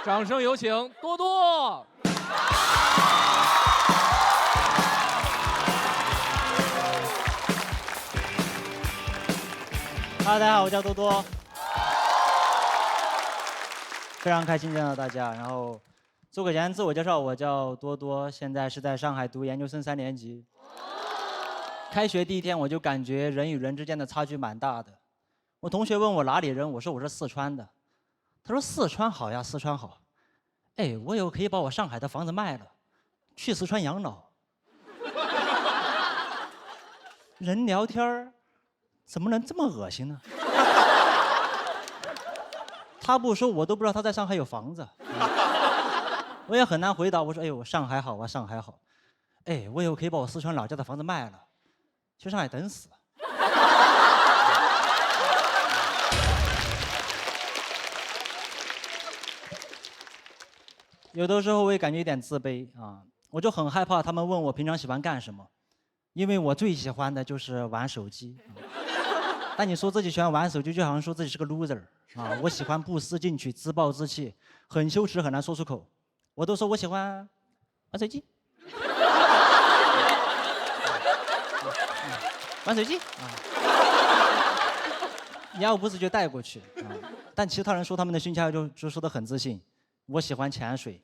掌声有请多多。大家好，我叫多多，非常开心见到大家。然后做个简单自我介绍，我叫多多，现在是在上海读研究生3年级。开学第一天我就感觉人与人之间的差距蛮大的。我同学问我哪里人，我说我是四川的。他说四川好呀，四川好。哎，我以后可以把我上海的房子卖了，去四川养老。人聊天怎么能这么恶心呢？他不说，我都不知道他在上海有房子。我也很难回答。我说：“哎呦，上海好啊，上海好。哎，我以后可以把我四川老家的房子卖了，去上海等死。”有的时候我也感觉有点自卑啊，我就很害怕他们问我平常喜欢干什么，因为我最喜欢的就是玩手机。但你说自己喜欢玩手机，就好像说自己是个 loser 啊！我喜欢不思进取、自暴自弃，很羞耻，很难说出口。我都说我喜欢玩手机，玩手机啊！要不自觉带过去啊。但其他人说他们的兴趣爱好就说得很自信。我喜欢潜水、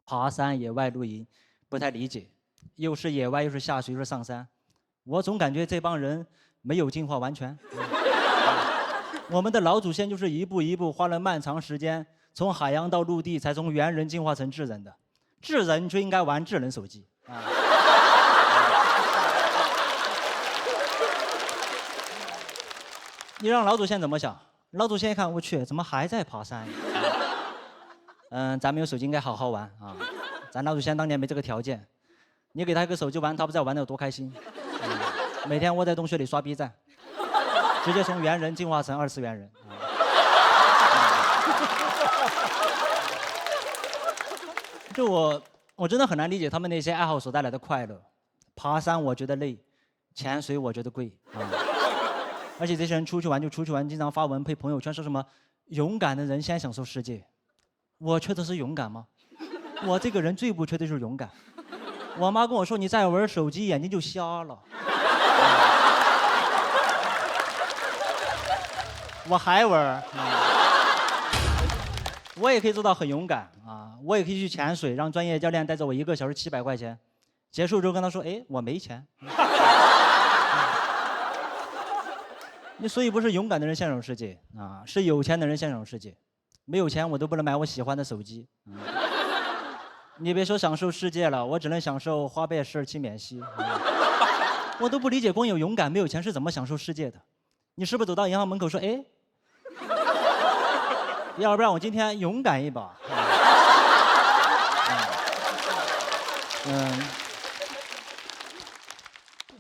爬山、野外露营，不太理解，又是野外又是下水又是上山，我总感觉这帮人没有进化完全。我们的老祖先就是一步一步花了漫长时间，从海洋到陆地，才从猿人进化成智人的。智人就应该玩智能手机啊！你让老祖先怎么想？老祖先一看，我去，怎么还在爬山呀？咱们有手机应该好好玩啊！咱老祖先当年没这个条件，你给他一个手机玩，他不知道玩得有多开心。每天窝在洞穴里刷 B 站，直接从猿人进化成2次元人。就我真的很难理解他们那些爱好所带来的快乐。爬山我觉得累，潜水我觉得贵啊。而且这些人出去玩就出去玩，经常发文配朋友圈说什么勇敢的人先享受世界。我缺的是勇敢吗？我这个人最不缺的就是勇敢。我妈跟我说，你再玩手机眼睛就瞎了。我还玩，我也可以做到很勇敢啊！我也可以去潜水，让专业教练带着我1个小时700块钱，结束之后跟他说：“哎，我没钱。”你所以不是勇敢的人先享受世界啊，是有钱的人先享受世界。没有钱我都不能买我喜欢的手机。你别说享受世界了，我只能享受花呗12期免息。我都不理解，光有勇敢没有钱是怎么享受世界的？你是不是走到银行门口说：“哎，要不然我今天勇敢一把？”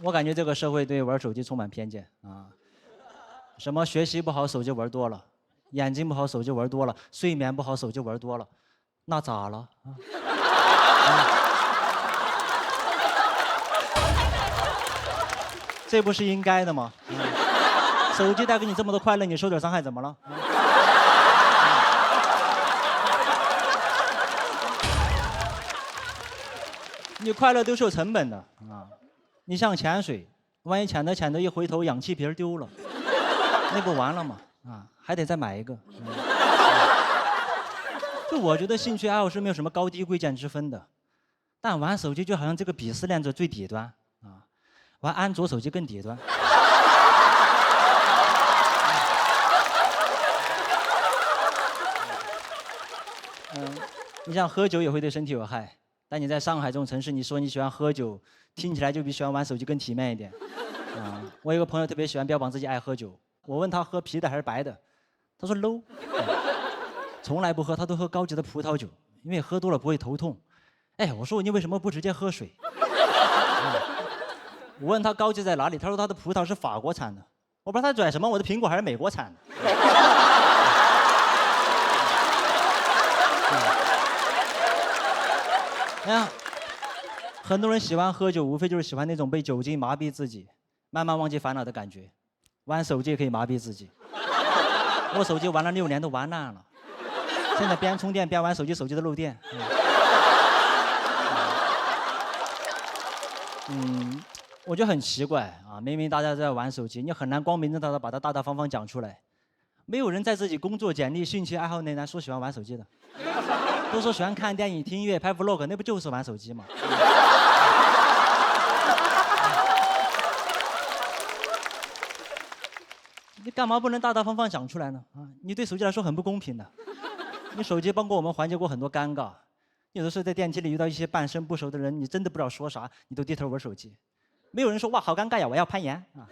我感觉这个社会对玩手机充满偏见啊！什么学习不好，手机玩多了；眼睛不好，手机玩多了；睡眠不好，手机玩多了，那咋了？这不是应该的吗？手机带给你这么多快乐，你受点伤害怎么了？你快乐都是有成本的啊！你像潜水，万一潜着一回头氧气瓶丢了，那不完了吗？啊，还得再买一个。就我觉得兴趣爱好是没有什么高低贵贱之分的，但玩手机就好像这个鄙视链的最底端啊，玩安卓手机更底端。你像喝酒也会对身体有害，但你在上海这种城市，你说你喜欢喝酒，听起来就比喜欢玩手机更体面一点。我有个朋友特别喜欢标榜自己爱喝酒，我问他喝啤的还是白的，他说 low，从来不喝，他都喝高级的葡萄酒，因为喝多了不会头痛。哎，我说你为什么不直接喝水？我问他高级在哪里，他说他的葡萄是法国产的。我不知道他拽什么，我的苹果还是美国产的。哎呀，很多人喜欢喝酒，无非就是喜欢那种被酒精麻痹自己，慢慢忘记烦恼的感觉。玩手机也可以麻痹自己。我手机玩了6年都玩烂了。现在边充电边玩手机，手机的漏电。我觉得很奇怪啊，明明大家在玩手机，你很难光明正大的把它大大方方讲出来。没有人在自己工作简历、兴趣爱好内栏说喜欢玩手机的，都说喜欢看电影、听音乐、拍 vlog， 那不就是玩手机吗？你干嘛不能大大方方讲出来呢？啊，你对手机来说很不公平的。你手机帮过我们缓解过很多尴尬，有的时候在电梯里遇到一些半生不熟的人，你真的不知道说啥，你都低头玩手机。没有人说哇好尴尬呀，我要攀岩啊。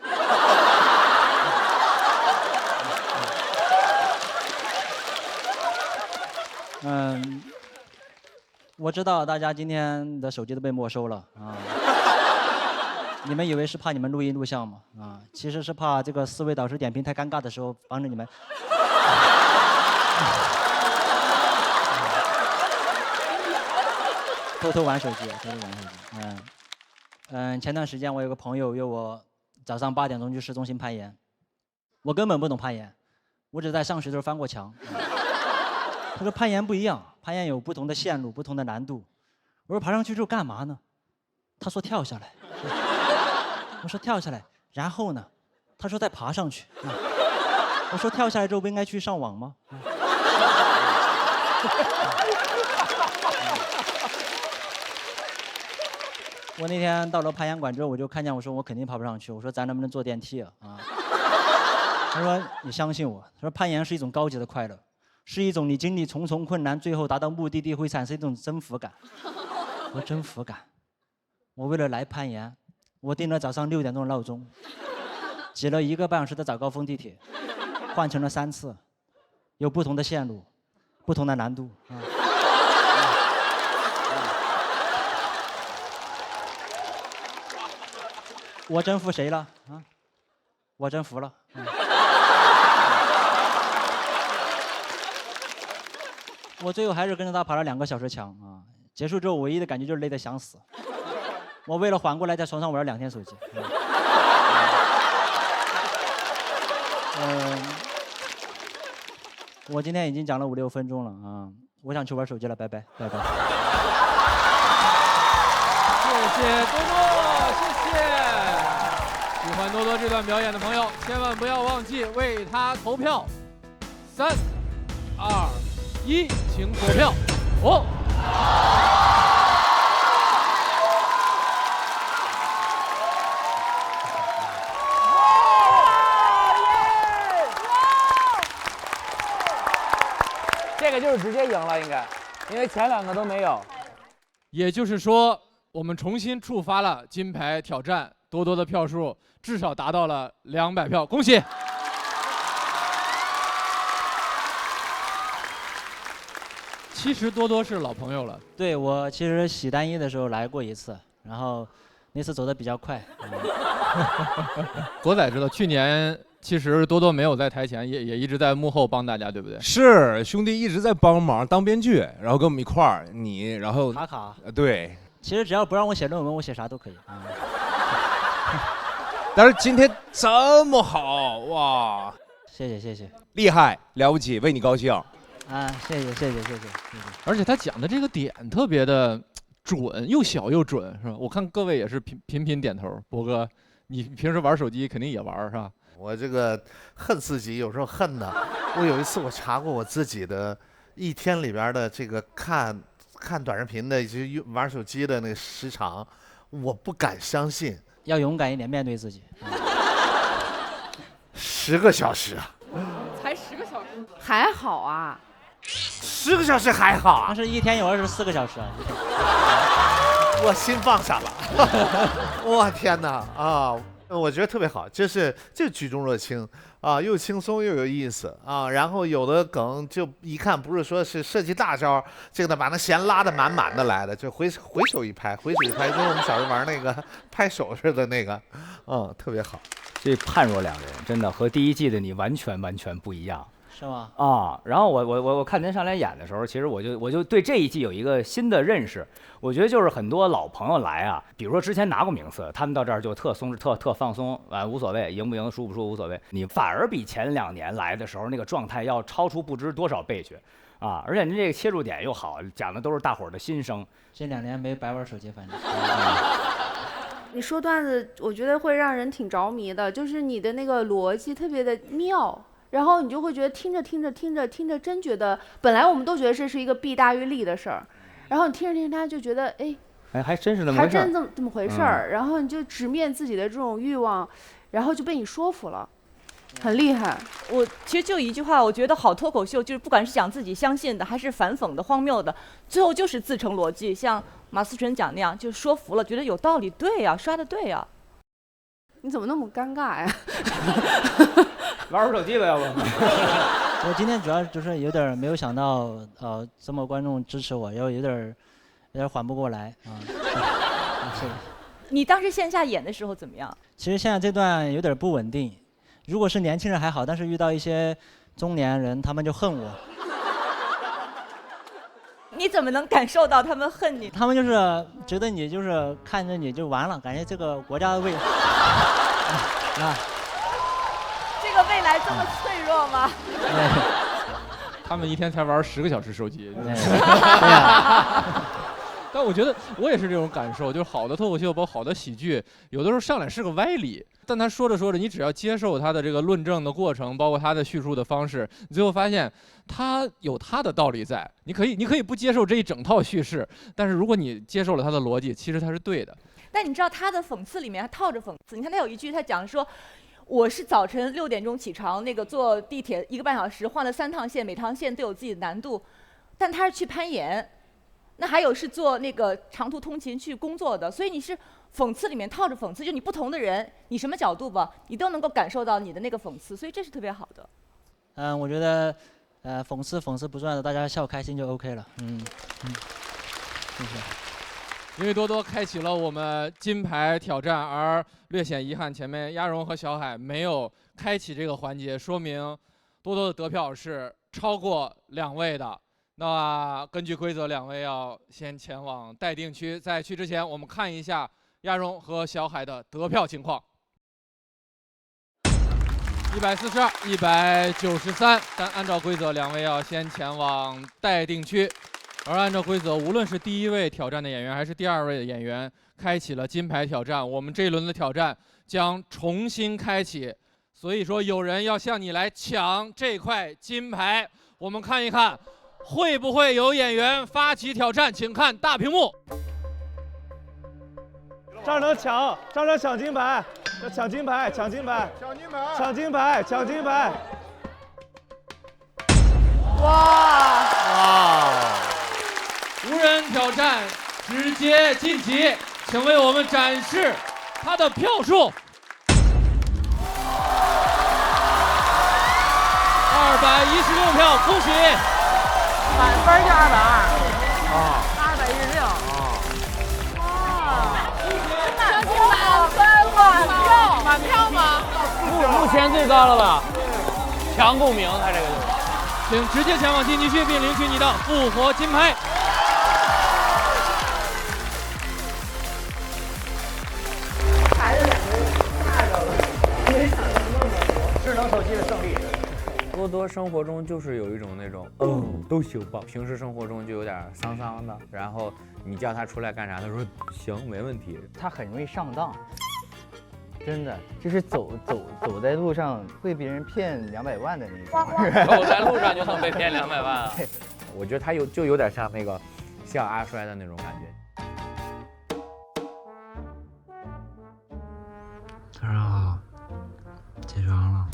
我知道大家今天的手机都被没收了啊。你们以为是怕你们录音录像吗？啊，其实是怕这个思维导师点评太尴尬的时候，帮着你们。偷偷玩手机，偷偷玩手机。前段时间我有个朋友约我早上8点钟去市中心攀岩，我根本不懂攀岩，我只在上学的时候翻过墙。他说攀岩不一样，攀岩有不同的线路、不同的难度。我说爬上去之后干嘛呢？他说跳下来。我说跳下来，然后呢？他说再爬上去。我说跳下来之后不应该去上网吗？我那天到了攀岩馆之后，我就看见我说我肯定爬不上去。我说咱能不能坐电梯啊？他说你相信我。他说攀岩是一种高级的快乐，是一种你经历重重困难，最后达到目的地会产生一种征服感。我说征服感。我为了来攀岩，我定了早上6点钟的闹钟，挤了1个半小时的早高峰地铁，换乘了3次，有不同的线路，不同的难度啊。我征服谁了啊？我征服了。我最后还是跟着他爬了2个小时墙啊！结束之后，唯一的感觉就是累得想死。我为了缓过来，在床上玩了2天手机。我今天已经讲了5、6分钟了啊！我想去玩手机了，拜拜，拜拜。谢谢多多，谢谢。喜欢多多这段表演的朋友，千万不要忘记为他投票。3、2、1，请投票。这个就是直接赢了，应该，因为前2个都没有。也就是说，我们重新触发了金牌挑战，多多的票数至少达到了200票，恭喜！其实多多是老朋友了。对，我其实洗单衣的时候来过1次，然后那次走得比较快。国仔知道，去年其实多多没有在台前，也一直在幕后帮大家，对不对？是，兄弟一直在帮忙当编剧，然后跟我们一块儿，然后卡。对。其实只要不让我写论文，我写啥都可以。但是今天这么好哇！谢谢，厉害，了不起，为你高兴。啊，谢谢。而且他讲的这个点特别的准，又小又准，是吧？我看各位也是频频点头。博哥，你平时玩手机肯定也玩，是吧？我这个恨自己，有时候恨的。我有一次我查过我自己的1天里边的这个看短视频的以及玩手机的那个时长，我不敢相信。要勇敢一点，面对自己。10个小时啊！才10个小时，还好啊。10个小时还好啊？但是1天有24个小时啊！我心放下了。我天哪啊！我觉得特别好，就举重若轻啊，又轻松又有意思啊。然后有的梗就一看不是说是设计大招，这个把那弦拉得满满的来的，就回手一拍，跟我们小时候玩那个拍手似的那个，特别好。这判若两人，真的和第1季的你完全不一样。是吗？啊，然后我看您上来演的时候，其实我就对这一季有一个新的认识。我觉得就是很多老朋友来啊，比如说之前拿过名次，他们到这儿就特松特放松啊，无所谓，赢不赢，输不输无所谓。你反而比前2年来的时候那个状态要超出不知多少倍去。啊，而且您这个切入点又好，讲的都是大伙儿的心声。这2年没白玩手机，反正。你说段子，我觉得会让人挺着迷的，就是你的那个逻辑特别的妙，然后你就会觉得听着，真觉得本来我们都觉得这是一个弊大于利的事儿，然后你听着他就觉得哎，还真是那么回事儿。还真这么回事儿，然后你就直面自己的这种欲望，然后就被你说服了。很厉害。我其实就一句话，我觉得好脱口秀就是不管是讲自己相信的，还是反讽的、荒谬的，最后就是自成逻辑。像马思纯讲那样，就说服了，觉得有道理，对呀，刷的对呀。你怎么那么尴尬呀？玩会儿手机吧，要不？我今天主要就是有点没有想到，这么观众支持我，然后有点缓不过来啊。是。你当时线下演的时候怎么样？其实现在这段有点不稳定。如果是年轻人还好，但是遇到一些中年人，他们就恨我。你怎么能感受到他们恨你？他们就是觉得你就是看着你就完了，感觉这个国家的未这个未来这么脆弱吗？他们一天才玩10个小时手机。对呀。但我觉得我也是这种感受，就是好的脱口秀，包括好的喜剧，有的时候上来是个歪理，但他说着说着，你只要接受他的这个论证的过程，包括他的叙述的方式，你最后发现他有他的道理在。你可以不接受这一整套叙事，但是如果你接受了他的逻辑，其实他是对的。但你知道他的讽刺里面还套着讽刺，你看他有一句，他讲说，我是早晨6点钟起床，那个坐地铁1个半小时，换了3趟线，每趟线都有自己的难度，但他是去攀岩。那还有是做那个长途通勤去工作的，所以你是讽刺里面套着讽刺，就你不同的人，你什么角度吧，你都能够感受到你的那个讽刺，所以这是特别好的。我觉得，讽刺不重要的，大家笑开心就 OK 了。谢谢。因为多多开启了我们金牌挑战，而略显遗憾，前面鸭绒和小海没有开启这个环节，说明多多的得票是超过2位的。那根据规则，2位要先前往待定区，在去之前，我们看一下鸭绒和小海的得票情况：142、193。但按照规则，2位要先前往待定区，而按照规则，无论是第1位挑战的演员，还是第2位的演员，开启了金牌挑战，我们这一轮的挑战将重新开启。所以说，有人要向你来抢这块金牌，我们看一看。会不会有演员发起挑战？请看大屏幕。张成抢金牌，抢金牌！哇！无人挑战，直接晋级，请为我们展示他的票数。216票，恭喜！满分就220。啊216。哇！满票吗？目前最高了吧？强共鸣，他这个就是。请直接前往晋级区并领取你的复活金牌。孩子2个人吓着了，没想到那么多。智能手机的胜利。多多生活中就是有一种那种都行吧，平时生活中就有点丧丧的，然后你叫他出来干啥，他说行没问题。他很容易上当，真的就是走在路上会被人骗200万的那种。走在路上就能被骗200万啊！我觉得他有点像那个像阿衰的那种感觉。早上好，起床了。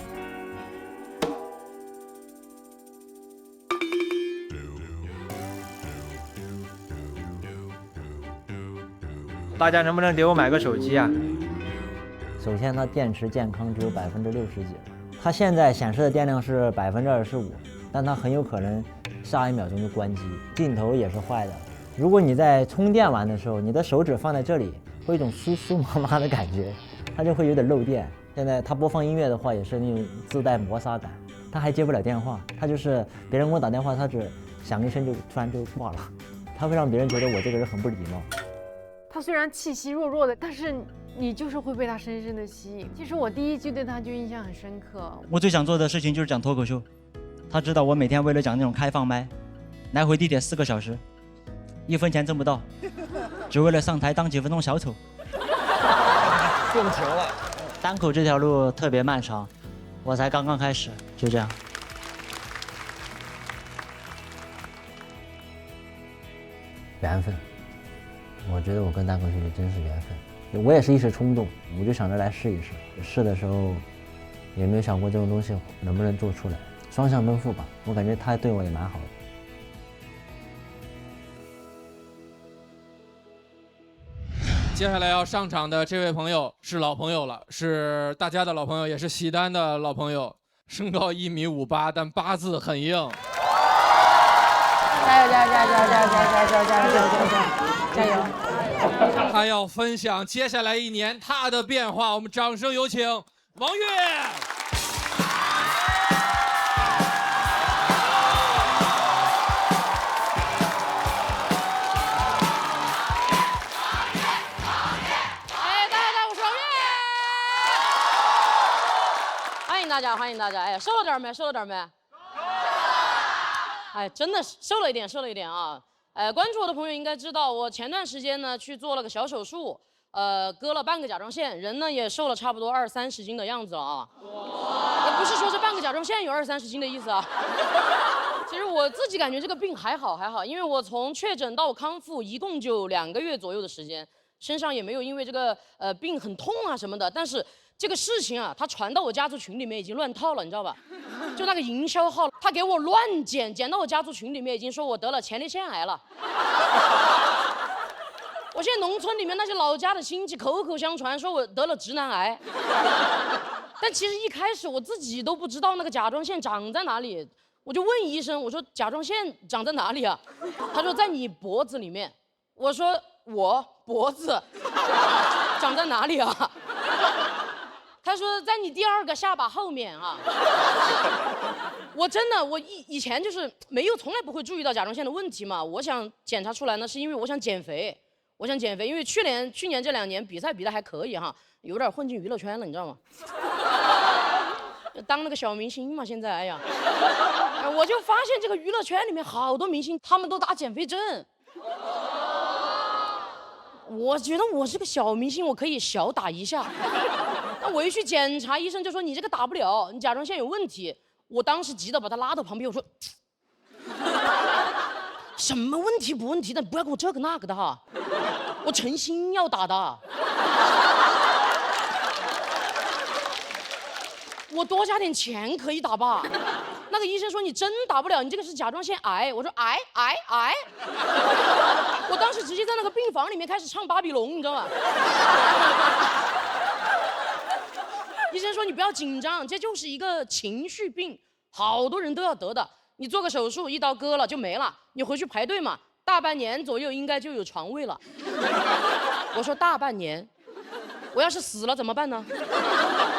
大家能不能给我买个手机啊？首先，它电池健康只有60%几，它现在显示的电量是25%，但它很有可能下1秒钟就关机。镜头也是坏的，如果你在充电完的时候，你的手指放在这里，会有一种酥麻的感觉，它就会有点漏电。现在它播放音乐的话，也是那种自带磨砂感。它还接不了电话，它就是别人给我打电话，它只响一声就突然就挂了，它会让别人觉得我这个人很不礼貌。他虽然气息弱弱的，但是你就是会被他深深的吸引。其实我第1句对他就印象很深刻。我最想做的事情就是讲脱口秀。他知道我每天为了讲那种开放麦，来回地铁4个小时，1分钱挣不到，只为了上台当几分钟小丑。共情了。单口这条路特别漫长，我才刚刚开始，就这样。缘分，我觉得我跟单口喜剧真是缘分。我也是一时冲动，我就想着来试一试。试的时候，也没有想过这种东西能不能做出来。双向奔赴吧，我感觉他对我也蛮好的。接下来要上场的这位朋友是老朋友了，是大家的老朋友，也是喜丹的老朋友。身高1.58米，但八字很硬。加油加油加油加油加油加油加油加油加油！他要分享接下来1年他的变化，我们掌声有请王悦。欢迎大家！哎，瘦了点没？瘦了点没？哎，真的是瘦了一点，瘦了一点啊！关注我的朋友应该知道，我前段时间呢去做了个小手术，割了半个甲状腺，人呢也瘦了差不多20-30斤的样子了啊。也不是说这半个甲状腺有20-30斤的意思啊。其实我自己感觉这个病还好，因为我从确诊到康复一共就2个月左右的时间，身上也没有因为这个病很痛啊什么的，但是。这个事情啊，他传到我家族群里面已经乱套了，你知道吧？就那个营销号，他给我乱剪到我家族群里面，已经说我得了前列腺癌了。我现在农村里面那些老家的亲戚口口相传说我得了直男癌，但其实一开始我自己都不知道那个甲状腺长在哪里，我就问医生，我说甲状腺长在哪里啊？他说在你脖子里面。我说我脖子长在哪里啊？他说在你第2个下巴后面啊。我真的，我以前就是从来不会注意到甲状腺的问题嘛。我想检查出来呢，是因为我想减肥，因为去年这2年比赛比得还可以哈，有点混进娱乐圈了，你知道吗？当了个小明星嘛，现在哎呀，我就发现这个娱乐圈里面好多明星，他们都打减肥针。我觉得我是个小明星，我可以小打一下。那我一去检查，医生就说你这个打不了，你甲状腺有问题。我当时急得把他拉到旁边，我说什么问题不问题的，不要给我这个那个的哈，我诚心要打的。我多加点钱可以打吧？那个医生说你真打不了，你这个是甲状腺癌。我说癌。我当时直接在那个病房里面开始唱《巴比龙》，你知道吗？医生说你不要紧张，这就是一个情绪病，好多人都要得的。你做个手术，一刀割了就没了，你回去排队嘛，大半年左右应该就有床位了。我说大半年，我要是死了怎么办呢？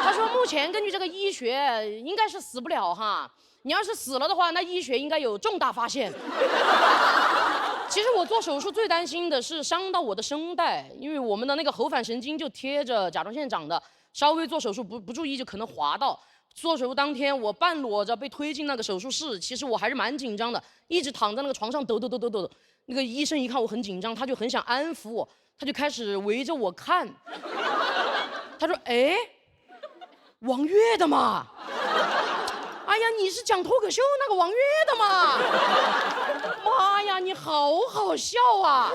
他说目前根据这个医学应该是死不了哈，你要是死了的话，那医学应该有重大发现。其实我做手术最担心的是伤到我的声带，因为我们的那个喉返神经就贴着甲状腺长的，稍微做手术不注意就可能滑到。做手术当天我半裸着被推进那个手术室，其实我还是蛮紧张的，一直躺在那个床上抖。那个医生一看我很紧张，他就很想安抚我，他就开始围着我看。他说：“哎，王悦的嘛。”哎呀，你是讲脱口秀那个王悦的吗？妈呀，你好好笑啊！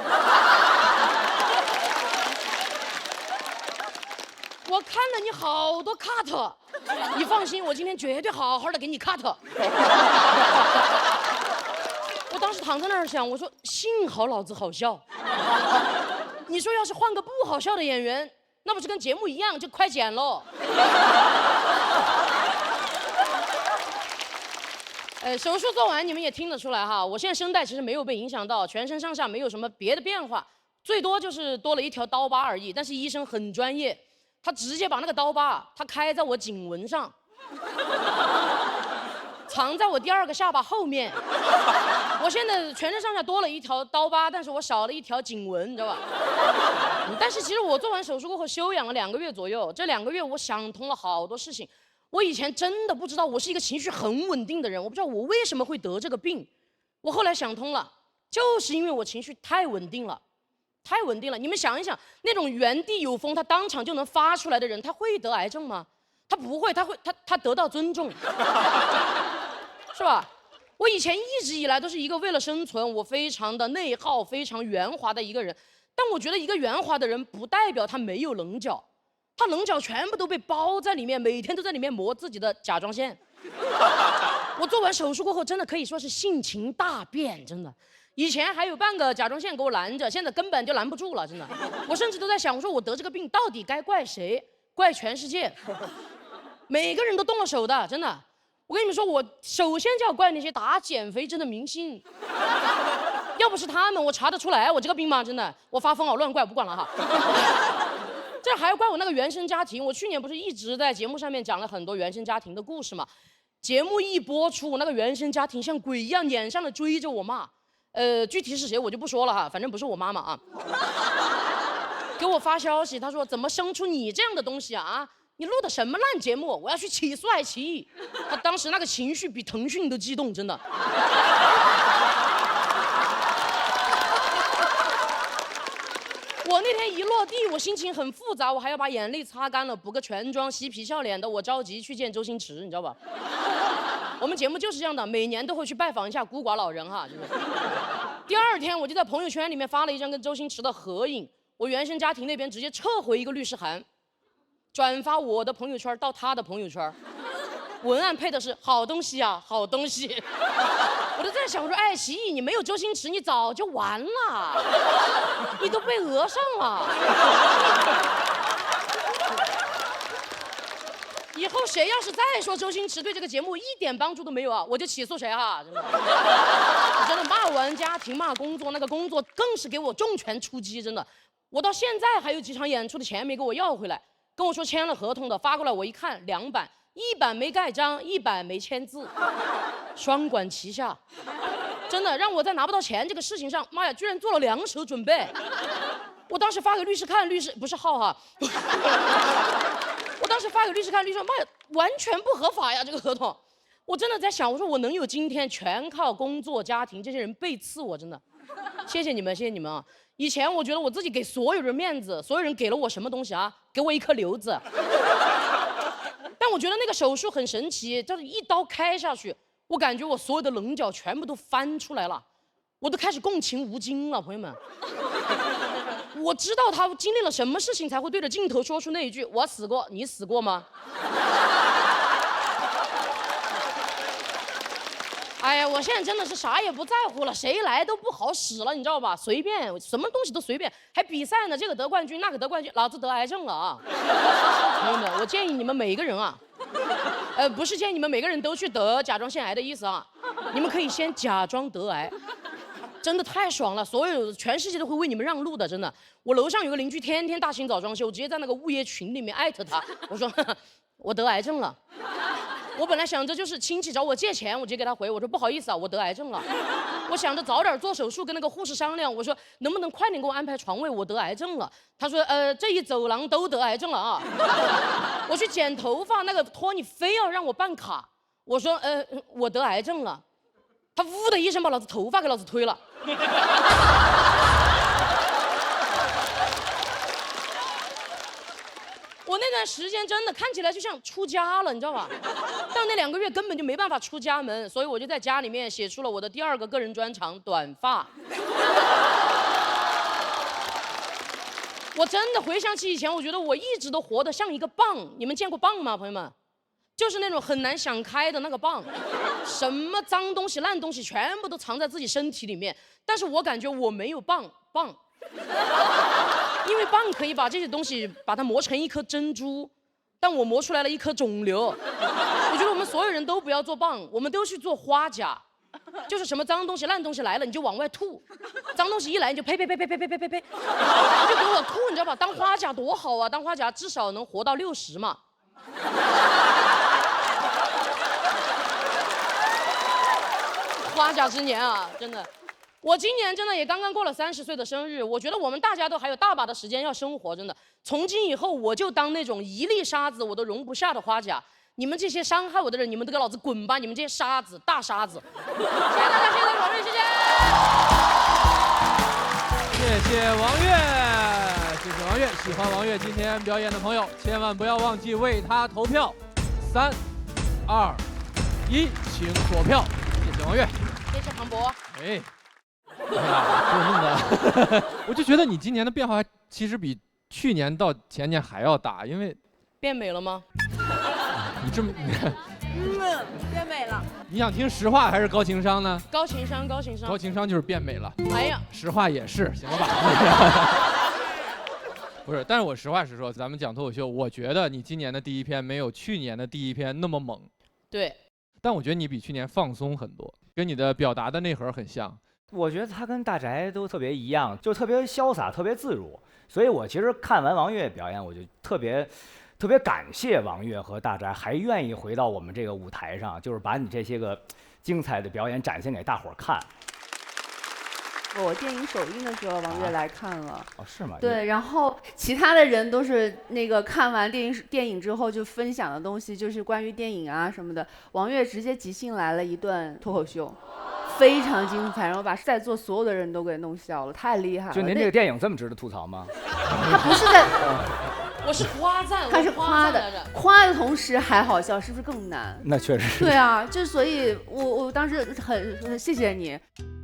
我看了你好多 cut， 你放心，我今天绝对好好的给你 cut。我当时躺在那儿想，我说幸好老子好笑。你说要是换个不好笑的演员，那不是跟节目一样就快剪喽？手术做完你们也听得出来哈，我现在声带其实没有被影响到，全身上下没有什么别的变化，最多就是多了一条刀疤而已。但是医生很专业，他直接把那个刀疤他开在我颈纹上，藏在我第2个下巴后面。我现在全身上下多了一条刀疤，但是我少了一条颈纹，你知道吧？但是其实我做完手术过后休养了2个月左右，这2个月我想通了好多事情。我以前真的不知道我是一个情绪很稳定的人，我不知道我为什么会得这个病。我后来想通了，就是因为我情绪太稳定了，太稳定了。你们想一想，那种原地有风，他当场就能发出来的人，他会得癌症吗？他不会，他得到尊重，是吧？我以前一直以来都是一个为了生存，我非常的内耗、非常圆滑的一个人。但我觉得一个圆滑的人，不代表他没有棱角，他棱角全部都被包在里面，每天都在里面磨自己的甲状腺。我做完手术过后，真的可以说是性情大变，真的。以前还有半个甲状腺给我拦着，现在根本就拦不住了，真的。我甚至都在想，我说我得这个病到底该怪谁？怪全世界。每个人都动了手的，真的。我跟你们说，我首先就要怪那些打减肥针的明星，要不是他们，我查得出来我这个病吗？真的，我发疯了，乱怪，我不管了哈。这还要怪我那个原生家庭。我去年不是一直在节目上面讲了很多原生家庭的故事嘛？节目一播出，我那个原生家庭像鬼一样撵上了追着我骂。具体是谁我就不说了哈，反正不是我妈妈啊。给我发消息，他说怎么生出你这样的东西啊？你录的什么烂节目？我要去起诉爱奇艺。他当时那个情绪比腾讯都激动，真的。我那天一落地，我心情很复杂，我还要把眼泪擦干了，补个全妆，嬉皮笑脸的。我着急去见周星驰，你知道吧？我们节目就是这样的，每年都会去拜访一下孤寡老人哈。就是、第二天我就在朋友圈里面发了一张跟周星驰的合影，我原生家庭那边直接撤回一个律师函。转发我的朋友圈到他的朋友圈，文案配的是好东西啊，好东西。我就在想说，爱奇艺你没有周星驰，你早就完了，你都被讹上了。以后谁要是再说周星驰对这个节目一点帮助都没有啊，我就起诉谁哈！真的，我真的骂完家庭骂工作，那个工作更是给我重拳出击，真的。我到现在还有几场演出的钱没给我要回来。跟我说签了合同的，发过来我一看，2版，1版没盖章，1版没签字，双管齐下，真的让我在拿不到钱这个事情上，妈呀，居然做了2手准备。我当时发给律师看，律师不是号哈，我当时发给律师看，律师说妈呀，完全不合法呀这个合同。我真的在想，我说我能有今天，全靠工作、家庭这些人背刺我，真的，谢谢你们，谢谢你们啊。以前我觉得我自己给所有人面子，所有人给了我什么东西啊？给我一颗瘤子。但我觉得那个手术很神奇，就是一刀开下去，我感觉我所有的棱角全部都翻出来了，我都开始共情吴京了，朋友们。我知道他经历了什么事情才会对着镜头说出那一句“我死过，你死过吗？”哎呀，我现在真的是啥也不在乎了，谁来都不好使了，你知道吧？随便，什么东西都随便，还比赛呢，这个得冠军，那个得冠军，老子得癌症了啊！朋友们，我建议你们每一个人啊，不是建议你们每个人都去得甲状腺癌的意思啊，你们可以先假装得癌，真的太爽了，全世界都会为你们让路的，真的。我楼上有个邻居，天天大清早装修，直接在那个物业群里面艾特他，我说我得癌症了。我本来想着就是亲戚找我借钱，我直接给他回，我说不好意思啊，我得癌症了。我想着早点做手术，跟那个护士商量，我说能不能快点给我安排床位，我得癌症了。他说这一走廊都得癌症了啊。我去剪头发，那个托尼非要让我办卡，我说我得癌症了。他呜的一声把老子头发给老子推了。我那段时间真的看起来就像出家了，你知道吧？但那2个月根本就没办法出家门，所以我就在家里面写出了我的第2个个人专场——短发。我真的回想起以前，我觉得我一直都活得像一个蚌。你们见过蚌吗，朋友们？就是那种很难想开的那个蚌，什么脏东西、烂东西全部都藏在自己身体里面。但是我感觉我没有蚌。因为蚌可以把这些东西把它磨成一颗珍珠，但我磨出来了一颗肿瘤。我觉得我们所有人都不要做蚌，我们都去做花甲，就是什么脏东西烂东西来了你就往外吐，脏东西一来你就呸，你就给我吐，你知道吧？当花甲多好啊，当花甲至少能活到60嘛。花甲之年啊，真的。我今年真的也刚刚过了30岁的生日，我觉得我们大家都还有大把的时间要生活，真的。从今以后，我就当那种一粒沙子我都容不下的花甲。你们这些伤害我的人，你们都给老子滚吧！你们这些沙子，大沙子。谢谢大家，谢谢大家，谢谢。谢王悦，谢谢王悦。喜欢王悦今天表演的朋友，千万不要忘记为他投票。3、2、1，请锁票。谢谢王悦，谢谢庞博。哎，哎呀，就弄的，我就觉得你今年的变化其实比去年到前年还要大，因为变美了吗？你这么，变美了。你想听实话还是高情商呢？高情商，高情商。高情商就是变美了。哎呀，实话也是，行了吧？不是，但是我实话实说，咱们讲脱口秀，我觉得你今年的第一篇没有去年的第一篇那么猛。对。但我觉得你比去年放松很多，跟你的表达的内核很像。我觉得他跟大宅都特别一样，就特别潇洒，特别自如。所以我其实看完王悦表演，我就特别感谢王悦和大宅还愿意回到我们这个舞台上，就是把你这些个精彩的表演展现给大伙儿看。我电影首映的时候，王悦来看了。哦，是吗？对，然后其他的人都是那个看完电影之后就分享的东西，就是关于电影啊什么的。王悦直接即兴来了一段脱口秀，非常精彩，然后把在座所有的人都给弄笑了，太厉害了。就您这个电影这么值得吐槽吗？他不是在，我是夸赞，他是夸的，夸的同时还好笑，是不是更难？那确实是。对啊，就所以我当时很谢谢你。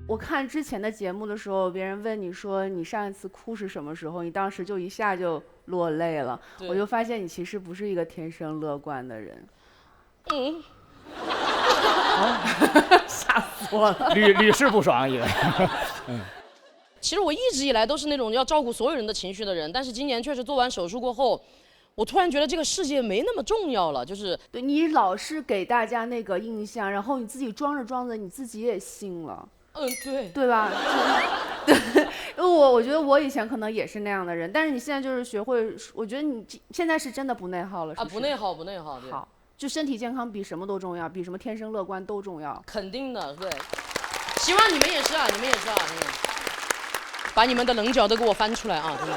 我看之前的节目的时候，别人问你说你上一次哭是什么时候，你当时就一下就落泪了。我就发现你其实不是一个天生乐观的人。嗯。吓死我了！屡试不爽，以为。嗯。其实我一直以来都是那种要照顾所有人的情绪的人，但是今年确实做完手术过后，我突然觉得这个世界没那么重要了，就是对你老是给大家那个印象，然后你自己装着装着，你自己也信了。对，对吧？对，因为我觉得我以前可能也是那样的人，但是你现在就是学会，我觉得你现在是真的不内耗了，是不是？不内耗，不内耗。对。好，就身体健康比什么都重要，比什么天生乐观都重要。肯定的，对。希望你们也是啊，真的。把你们的棱角都给我翻出来啊，真的。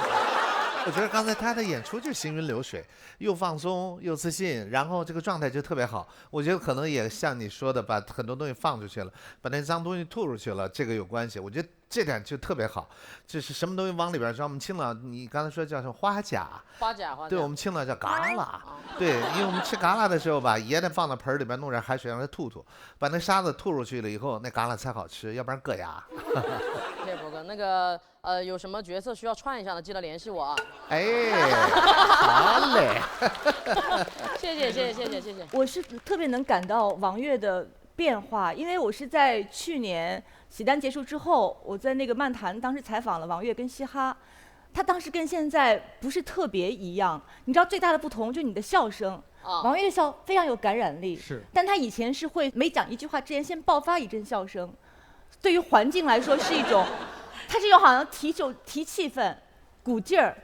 我觉得刚才他的演出就行云流水，又放松又自信，然后这个状态就特别好。我觉得可能也像你说的，把很多东西放出去了，把那脏东西吐出去了，这个有关系。我觉得这点就特别好，就是什么东西往里边装。我们青岛，你刚才说叫什么花甲？花甲。对，我们青岛叫嘎啦。对，因为我们吃嘎啦的时候吧，也得放到盆里边弄点海水让它吐，把那沙子吐出去了以后，那嘎啦才好吃，要不然硌牙。谢谢博哥，那个有什么角色需要串一下的，记得联系我啊。哎，好嘞。谢谢。我是特别能感到王悦的变化，因为我是在去年喜单结束之后，我在那个漫谈当时采访了王悦跟嘻哈，他当时跟现在不是特别一样。你知道最大的不同就是你的笑声。王悦的笑非常有感染力，是，但他以前是会每讲一句话之前先爆发一阵笑声，对于环境来说是一种，它是一种好像提气氛、鼓劲儿，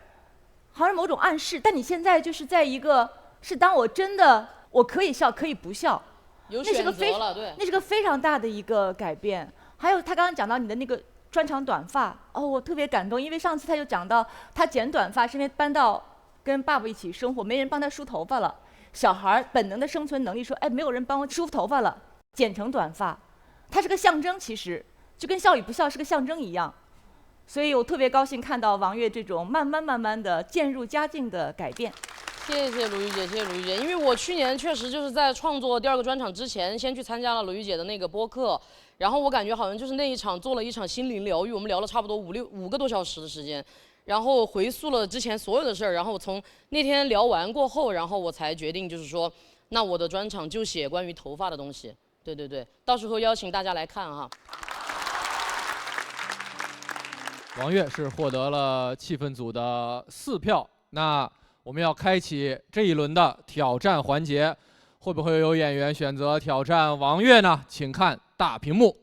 好像某种暗示。但你现在就是在一个，是当我真的我可以笑，可以不笑，有选择了，对，那是个非常大的一个改变。还有他刚刚讲到你的那个专长短发，我特别感动，因为上次他就讲到他剪短发是因为搬到跟爸爸一起生活，没人帮他梳头发了。小孩本能的生存能力说，没有人帮我梳头发了，剪成短发，它是个象征，其实就跟笑与不笑是个象征一样。所以我特别高兴看到王悦这种慢慢的渐入佳境的改变。谢谢鲁豫姐，谢谢鲁豫姐。因为我去年确实就是在创作第2个专场之前，先去参加了鲁豫姐的那个播客，然后我感觉好像就是那一场做了一场心灵疗愈，我们聊了差不多5个多小时的时间。然后回溯了之前所有的事儿，然后从那天聊完过后，然后我才决定就是说，那我的专场就写关于头发的东西。对，到时候邀请大家来看哈。王悦是获得了气氛组的4票，那我们要开启这一轮的挑战环节，会不会有演员选择挑战王悦呢？请看大屏幕。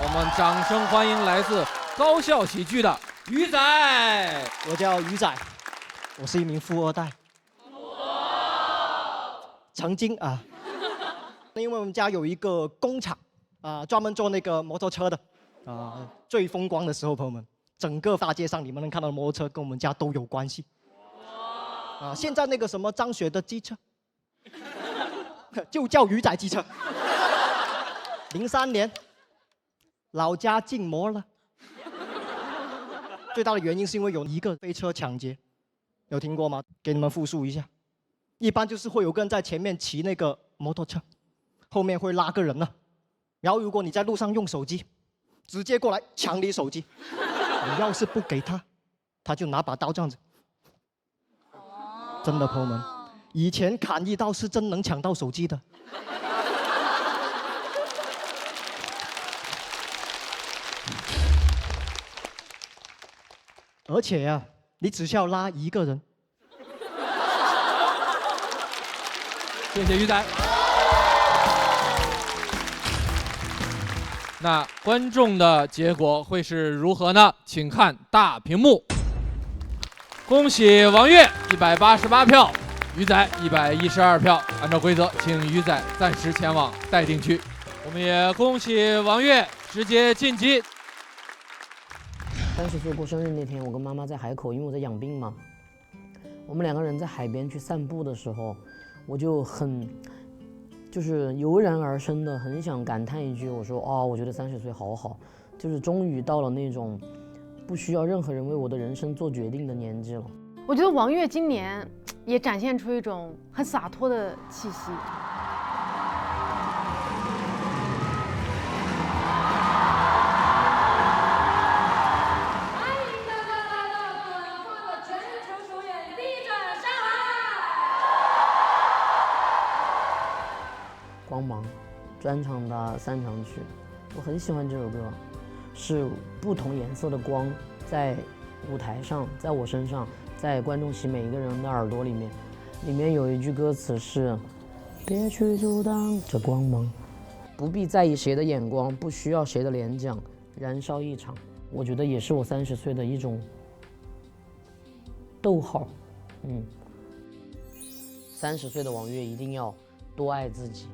我们掌声欢迎来自高校喜剧的鱼仔。我叫鱼仔，我是一名富二代。曾经因为我们家有一个工厂专门做那个摩托车的最风光的时候，朋友们，整个大街上你们能看到的摩托车跟我们家都有关系。现在那个什么张雪的机车就叫鱼仔机车。03年老家禁摩了。最大的原因是因为有一个飞车抢劫，有听过吗？给你们复述一下。一般就是会有个人在前面骑那个摩托车，后面会拉个人呢。然后如果你在路上用手机，直接过来抢你手机，你要是不给他，他就拿把刀这样子。真的，朋友们，以前砍一刀是真能抢到手机的。而且呀、你只需要拉一个人。谢谢鱼仔。那观众的结果会是如何呢？请看大屏幕。恭喜王悦188票，鱼仔112票。按照规则，请鱼仔暂时前往待定区。我们也恭喜王悦直接晋级。 30岁过生日那天，我跟妈妈在海口，因为我在养病嘛。我们2个人在海边去散步的时候，我就就是油然而生的很想感叹一句，我说哦，我觉得30岁好好，就是终于到了那种不需要任何人为我的人生做决定的年纪了。我觉得王悦今年也展现出一种很洒脱的气息。 光芒专场的3场曲，我很喜欢这首歌，是不同颜色的光在舞台上，在我身上，在观众席每一个人的耳朵里面。里面有一句歌词是：“别去阻挡这光芒，不必在意谁的眼光，不需要谁的脸讲，燃烧一场。”我觉得也是我30岁的一种逗号。30岁的王悦一定要多爱自己。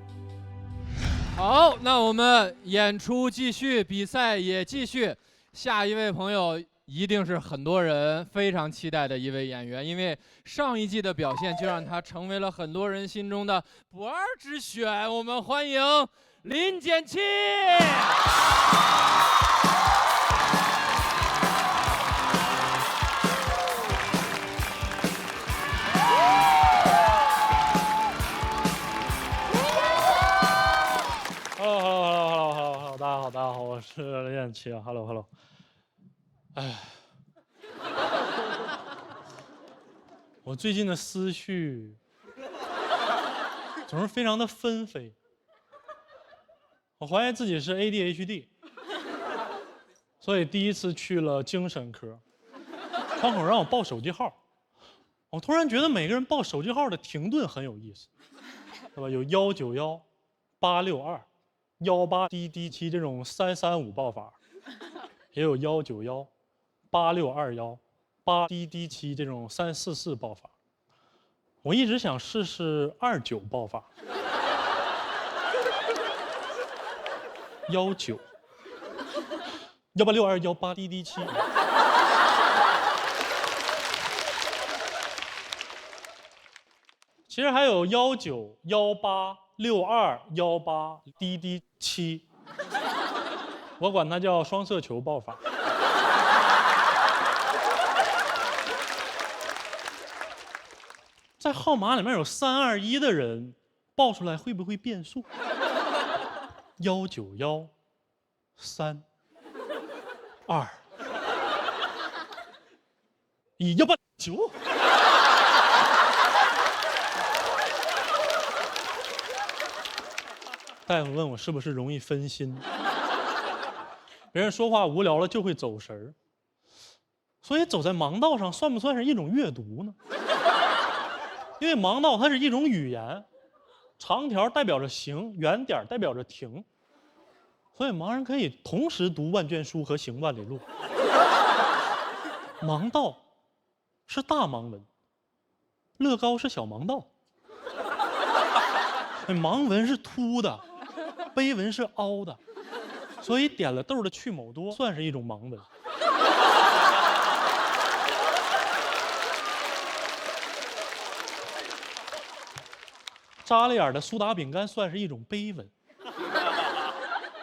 好，那我们演出继续，比赛也继续。下一位朋友一定是很多人非常期待的一位演员，因为上一季的表现就让他成为了很多人心中的不二之选。我们欢迎林简庆。Hello， 大家好，我是林简庆。Hello。哎，我最近的思绪总是非常的纷飞，我怀疑自己是 ADHD， 所以第一次去了精神科，窗口让我报手机号，我突然觉得每个人报手机号的停顿很有意思，对吧？有191、862。18滴滴7这种335报法，也有191、8621、8滴滴7这种344报法。我一直想试试29报法，19、1862、18滴滴7。其实还有19、18。62、18滴滴7，我管它叫双色球报法。在号码里面有321的人，报出来会不会变数？191、3、2、189。大夫问我是不是容易分心，别人说话无聊了就会走神儿，所以走在盲道上算不算是一种阅读呢？因为盲道它是一种语言，长条代表着行，圆点代表着停，所以盲人可以同时读万卷书和行万里路。盲道是大盲文，乐高是小盲道，盲文是凸的。碑文是凹的，所以点了豆的去某多算是一种盲文。扎了眼的苏打饼干算是一种碑文。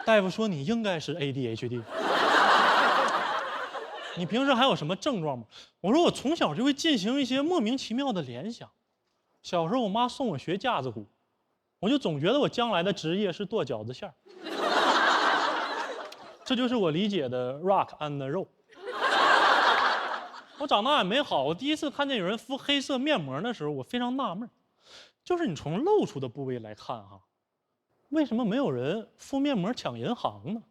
大夫说你应该是 ADHD。你平时还有什么症状吗？我说我从小就会进行一些莫名其妙的联想。小时候我妈送我学架子鼓，我就总觉得我将来的职业是剁饺子馅儿。这就是我理解的 rock and roll。我长大也没好，我第一次看见有人敷黑色面膜的时候，我非常纳闷，就是你从露出的部位来看哈，为什么没有人敷面膜抢银行呢？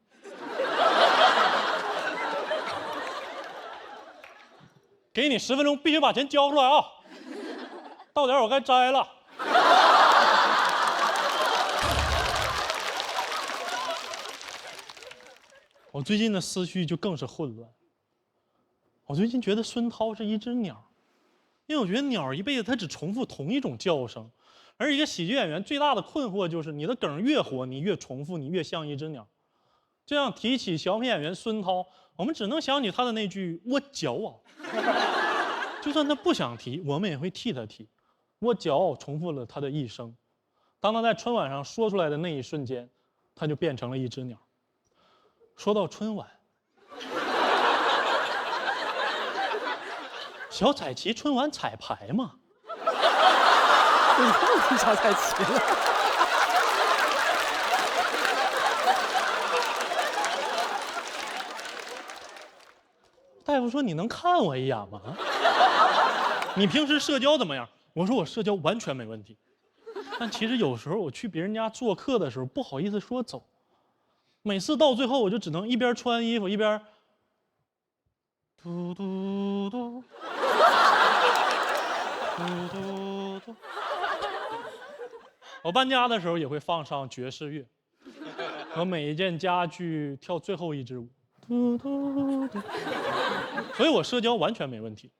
给你10分钟，必须把钱交出来啊！到点我该摘了。我最近的思绪就更是混乱。我最近觉得孙涛是一只鸟，因为我觉得鸟一辈子它只重复同一种叫声，而一个喜剧演员最大的困惑就是你的梗越火，你越重复，你越像一只鸟。这样提起小品演员孙涛，我们只能想起他的那句“我骄傲”。就算他不想提，我们也会替他提。我骄傲重复了他的一生。当他在春晚上说出来的那一瞬间，他就变成了一只鸟。说到春晚，小彩旗春晚彩排嘛？你又提小彩旗了。大夫说你能看我一眼吗？你平时社交怎么样？我说我社交完全没问题，但其实有时候我去别人家做客的时候不好意思说走，每次到最后我就只能一边穿衣服一边嘟嘟嘟嘟嘟嘟。我搬家的时候也会放上爵士乐，和每一件家具跳最后一支舞，嘟嘟嘟。所以我社交完全没问题。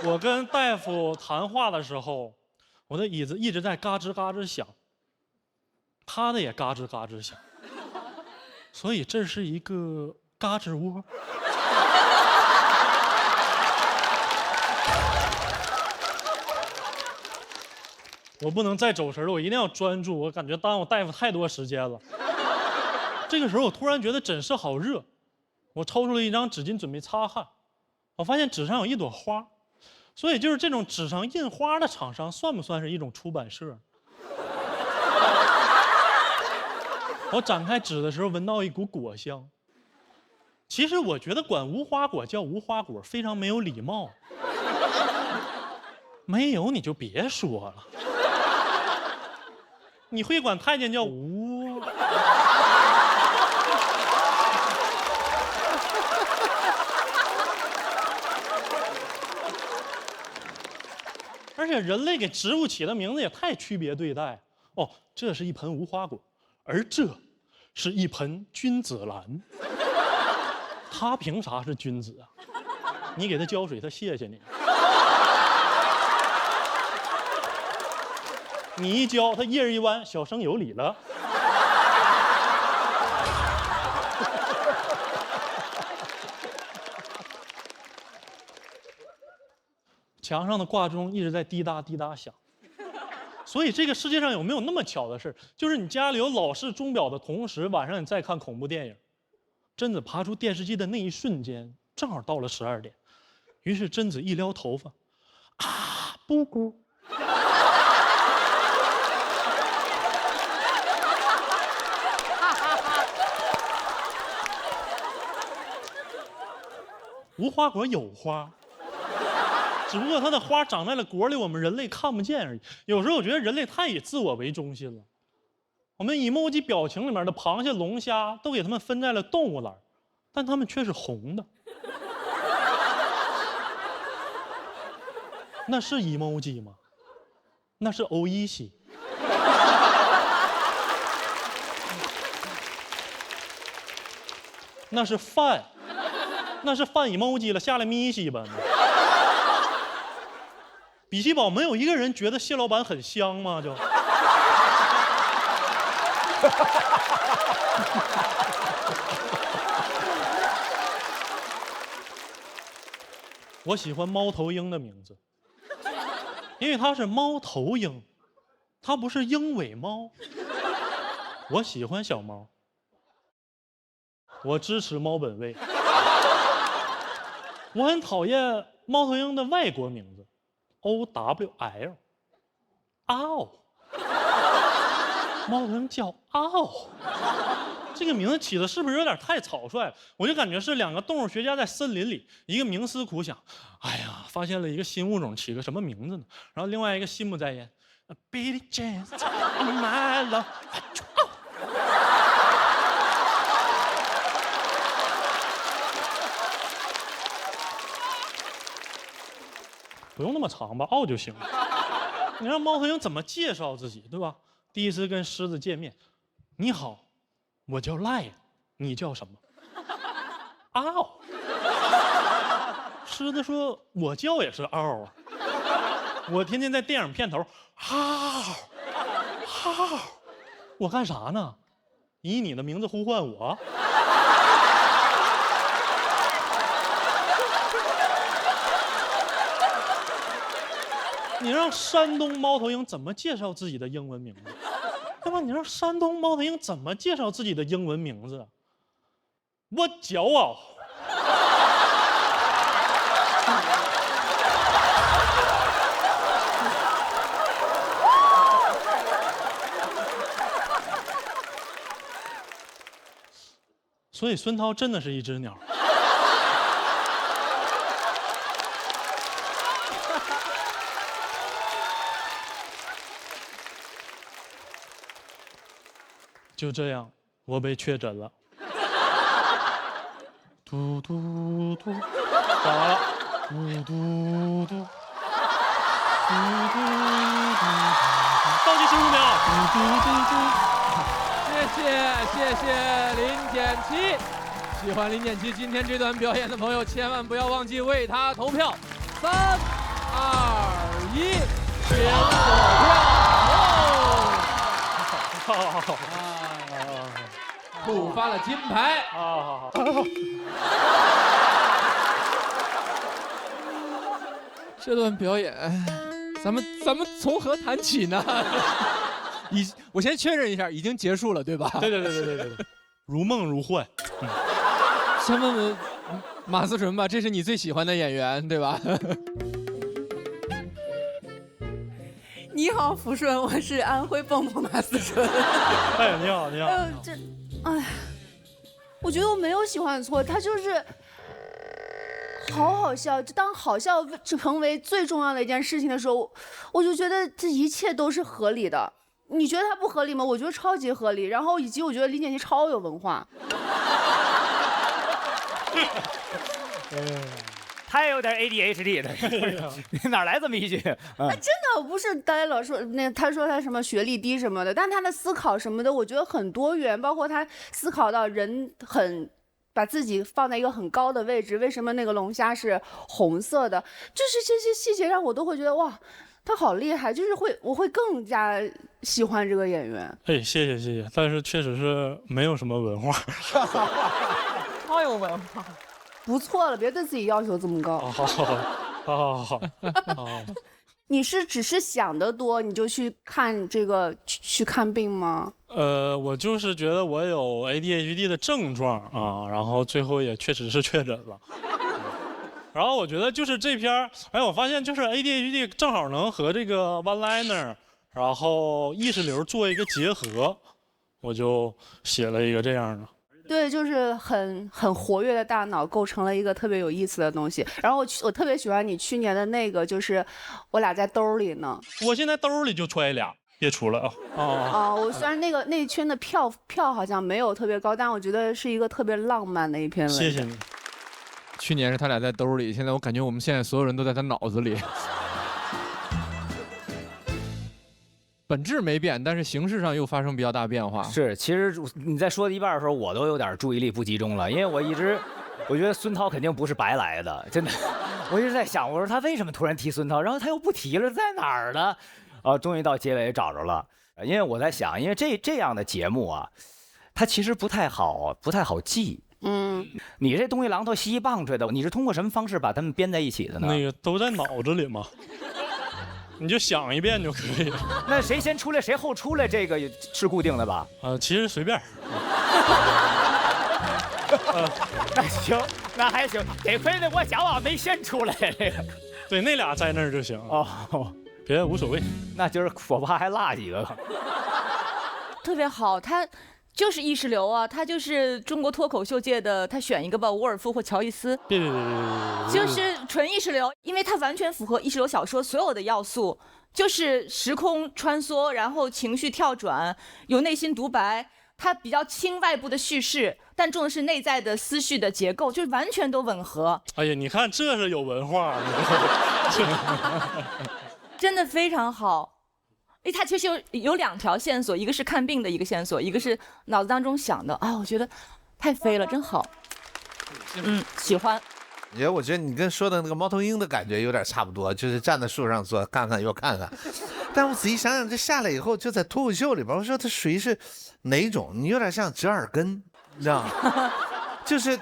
我跟大夫谈话的时候，我的椅子一直在嘎吱嘎吱响，他的也嘎吱嘎吱响，所以这是一个嘎吱窝。我不能再走神了，我一定要专注，我感觉耽误大夫太多时间了。这个时候我突然觉得枕室好热，我抽出了一张纸巾准备擦汗，我发现纸上有一朵花。所以就是这种纸上印花的厂商算不算是一种出版社？我展开纸的时候闻到一股果香。其实我觉得管无花果叫无花果非常没有礼貌。没有你就别说了。你会管太监叫无？而且人类给植物起的名字也太区别对待哦，这是一盆无花果，而这是一盆君子兰。他凭啥是君子啊？你给他浇水，他谢谢你。你一浇，他叶儿一弯，小生有礼了。墙上的挂钟一直在滴答滴答响，所以这个世界上有没有那么巧的事，就是你家里有老式钟表的同时，晚上你再看恐怖电影，贞子爬出电视机的那一瞬间，正好到了12点，于是贞子一撩头发，啊，布谷。无花果有花。只不过它的花长在了果里，我们人类看不见而已。有时候我觉得人类太以自我为中心了。我们emoji表情里面的螃蟹、龙虾都给它们分在了动物栏，但它们却是红的。那是 emoji 吗？那是欧一西。那是饭，那是饭 emoji 了，下来咪西吧。比奇堡没有一个人觉得蟹老板很香吗？就，我喜欢猫头鹰的名字，因为它是猫头鹰，它不是鹰尾猫。我喜欢小猫，我支持猫本位。我很讨厌猫头鹰的外国名字 ，OWL， 嗷。猫头鹰叫嗷，这个名字起的是不是有点太草率了？我就感觉是2个动物学家在森林里，一个冥思苦想，哎呀，发现了一个新物种，起个什么名字呢？然后另外一个心不在焉 ，Billy Jean my love， 不用那么长吧，嗷就行了。你让猫头鹰怎么介绍自己，对吧？第一次跟狮子见面，你好，我叫赖，你叫什么？嗷。狮子说，我叫也是嗷啊，我天天在电影片头，嗷，嗷，我干啥呢？以你的名字呼唤我。你让山东猫头鹰怎么介绍自己的英文名字？对吧？你让山东猫头鹰怎么介绍自己的英文名字？我骄傲。所以孙涛真的是一只鸟。就这样，我被确诊了。嘟嘟嘟，打完了。嘟嘟嘟，嘟嘟嘟，倒计15秒。嘟嘟嘟嘟。谢谢林简琪。喜欢林简琪今天这段表演的朋友，千万不要忘记为他投票。3、2、1，请投票。好。触发了金牌。好。这段表演，咱们从何谈起呢？我先确认一下，已经结束了，对吧？对，如梦如幻。先问问马思纯吧，这是你最喜欢的演员，对吧？你好，福顺，我是安徽蹦蹦马思纯。哎，你好。哎，我觉得我没有喜欢错，他就是好笑。就当好笑成为最重要的一件事情的时候，我就觉得这一切都是合理的。你觉得它不合理吗？我觉得超级合理。然后以及我觉得林简琪超有文化。他也有点 ADHD 的，你哪来这么一句？真的不是大家老说他说他什么学历低什么的，但他的思考什么的，我觉得很多元，包括他思考到人把自己放在一个很高的位置，为什么那个龙虾是红色的，就是这些细节让我都会觉得哇，他好厉害，就是我会更加喜欢这个演员。哎，谢谢，但是确实是没有什么文化。超有文化。不错了，别对自己要求这么高。好。你是只是想得多，你就去看这个去看病吗？我就是觉得我有 ADHD 的症状啊，然后最后也确实是确诊了。然后我觉得就是这篇，我发现就是 ADHD 正好能和这个 one liner， 然后意识流做一个结合，我就写了一个这样的。对，就是很活跃的大脑构成了一个特别有意思的东西。然后我特别喜欢你去年的那个，就是我俩在兜里呢。我现在兜里就揣俩，别出来啊！我虽然那一圈的票好像没有特别高，但我觉得是一个特别浪漫的一篇文章。谢谢你。去年是他俩在兜里，现在我感觉我们现在所有人都在他脑子里。本质没变，但是形式上又发生比较大变化。是，其实你在说的一半的时候，我都有点注意力不集中了，因为我觉得孙涛肯定不是白来的，真的。我一直在想，我说他为什么突然提孙涛，然后他又不提了，在哪儿呢？终于到结尾找着了。因为我在想，因为这样的节目啊，它其实不太好记。你这东西榔头稀棒槌的，你是通过什么方式把它们编在一起的呢？那个都在脑子里嘛。你就想一遍就可以。那谁先出来谁后出来，这个是固定的吧？其实随便。那行，那还行。得亏那我小王没先出来这个。对，那俩在那儿就行。哦，别的无所谓。那就是我怕还落几个。特别好，他就是意识流啊，他就是中国脱口秀界的，他选一个吧，伍尔夫或乔伊斯。别，就是纯意识流，因为它完全符合意识流小说所有的要素，就是时空穿梭，然后情绪跳转，有内心独白。它比较轻外部的叙事，但重的是内在的思绪的结构，就是完全都吻合。哎呀，你看这是有文化，真的非常好。因为它其实有2条线索，一个是看病的一个线索，一个是脑子当中想的啊，我觉得太飞了，真好。喜欢。我觉得你跟说的那个猫头鹰的感觉有点差不多，就是站在树上坐，看看又看看。但我仔细想想，这下来以后就在脱口秀里边，我说它属于是哪种？你有点像折耳根，你知道吗？就是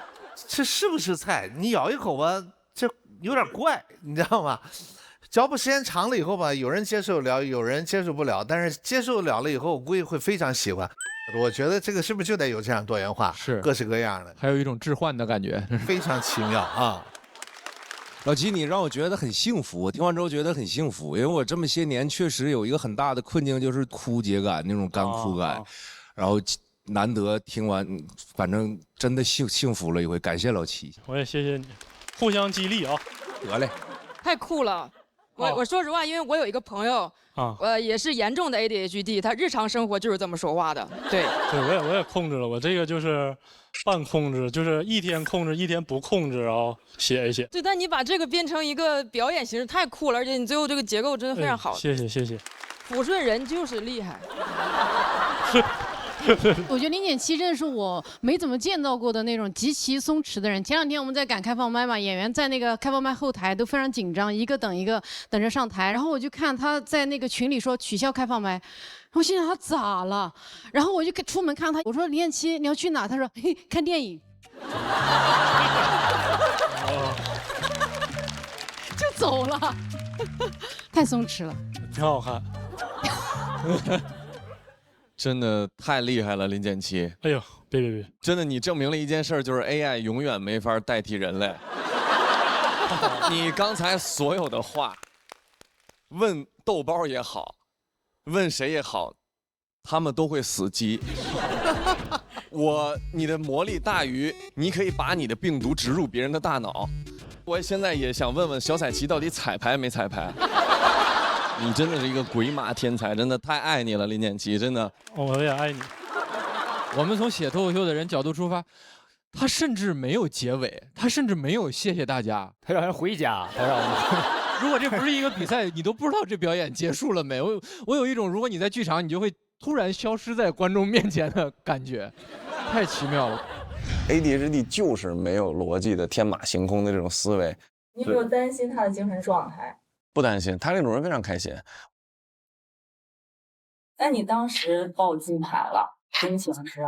这是不是菜？你咬一口吧，这有点怪，你知道吗？嚼不时间长了以后吧，有人接受了，有人接受不了，但是接受了以后，我估计会非常喜欢。我觉得这个是不是就得有这样多元化，是各式各样的，还有一种置换的感觉，非常奇妙啊。老齐，你让我觉得很幸福，我听完之后觉得很幸福，因为我这么些年确实有一个很大的困境，就是枯竭感，那种干枯感，然后难得听完，反正真的幸福了一回，感谢老齐。我也谢谢你，互相激励啊。得嘞，太酷了。我说实话，因为我有一个朋友，也是严重的 ADHD， 他日常生活就是这么说话的。对，我也控制了，我这个就是半控制，就是一天控制，一天不控制，然后写一写。对，但你把这个变成一个表演形式太酷了，而且你最后这个结构真的非常好。谢谢。抚顺人就是厉害。我觉得0.7真的是我没怎么见到过的那种极其松弛的人。前2天我们在赶开放麦嘛，演员在那个开放麦后台都非常紧张，一个等一个等着上台。然后我就看他在那个群里说取消开放麦，我心想他咋了？然后我就出门看他，我说0.7你要去哪？他说嘿看电影。就走了，太松弛了，挺好看。真的太厉害了，0.7。哎呦，别！真的，你证明了一件事，就是 AI 永远没法代替人类。你刚才所有的话，问豆包也好，问谁也好，他们都会死机。你的魔力大于你可以把你的病毒植入别人的大脑。我现在也想问问小彩旗到底彩排没彩排？你真的是一个鬼马天才，真的太爱你了，0.7，真的。我也爱你。我们从写脱口秀的人角度出发，他甚至没有结尾，他甚至没有谢谢大家，他让人回家，他让我们。如果这不是一个比赛，你都不知道这表演结束了没。我有一种，如果你在剧场，你就会突然消失在观众面前的感觉，太奇妙了。ADHD 就是没有逻辑的天马行空的这种思维。你有没有担心他的精神状态？不担心，他这种人非常开心。那你当时报金牌了，心情是？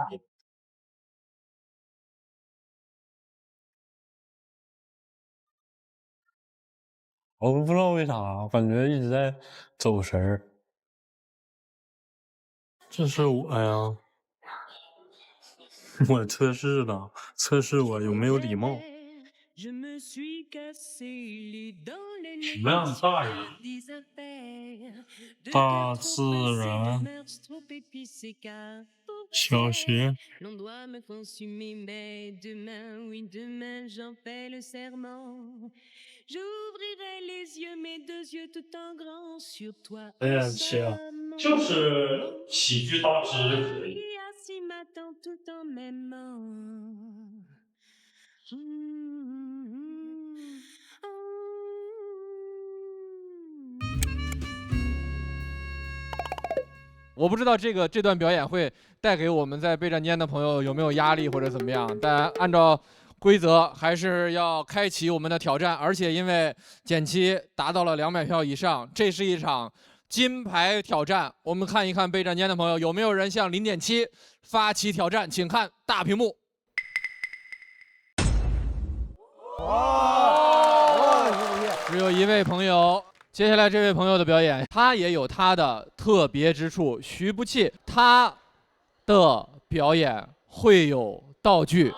我不知道为啥，感觉一直在走神儿。这是我呀，我测试的，测试我有没有礼貌。什么样的大人？大自然，小学。0.7，就是喜剧大师就可以。我不知道这段表演会带给我们在备战间的朋友有没有压力或者怎么样，但按照规则还是要开启我们的挑战，而且因为减七达到了200票以上，这是一场金牌挑战。我们看一看备战间的朋友有没有人向0.7发起挑战，请看大屏幕。只有一位朋友接下来这位朋友的表演，他也有他的特别之处。徐不弃，他的表演会有道具，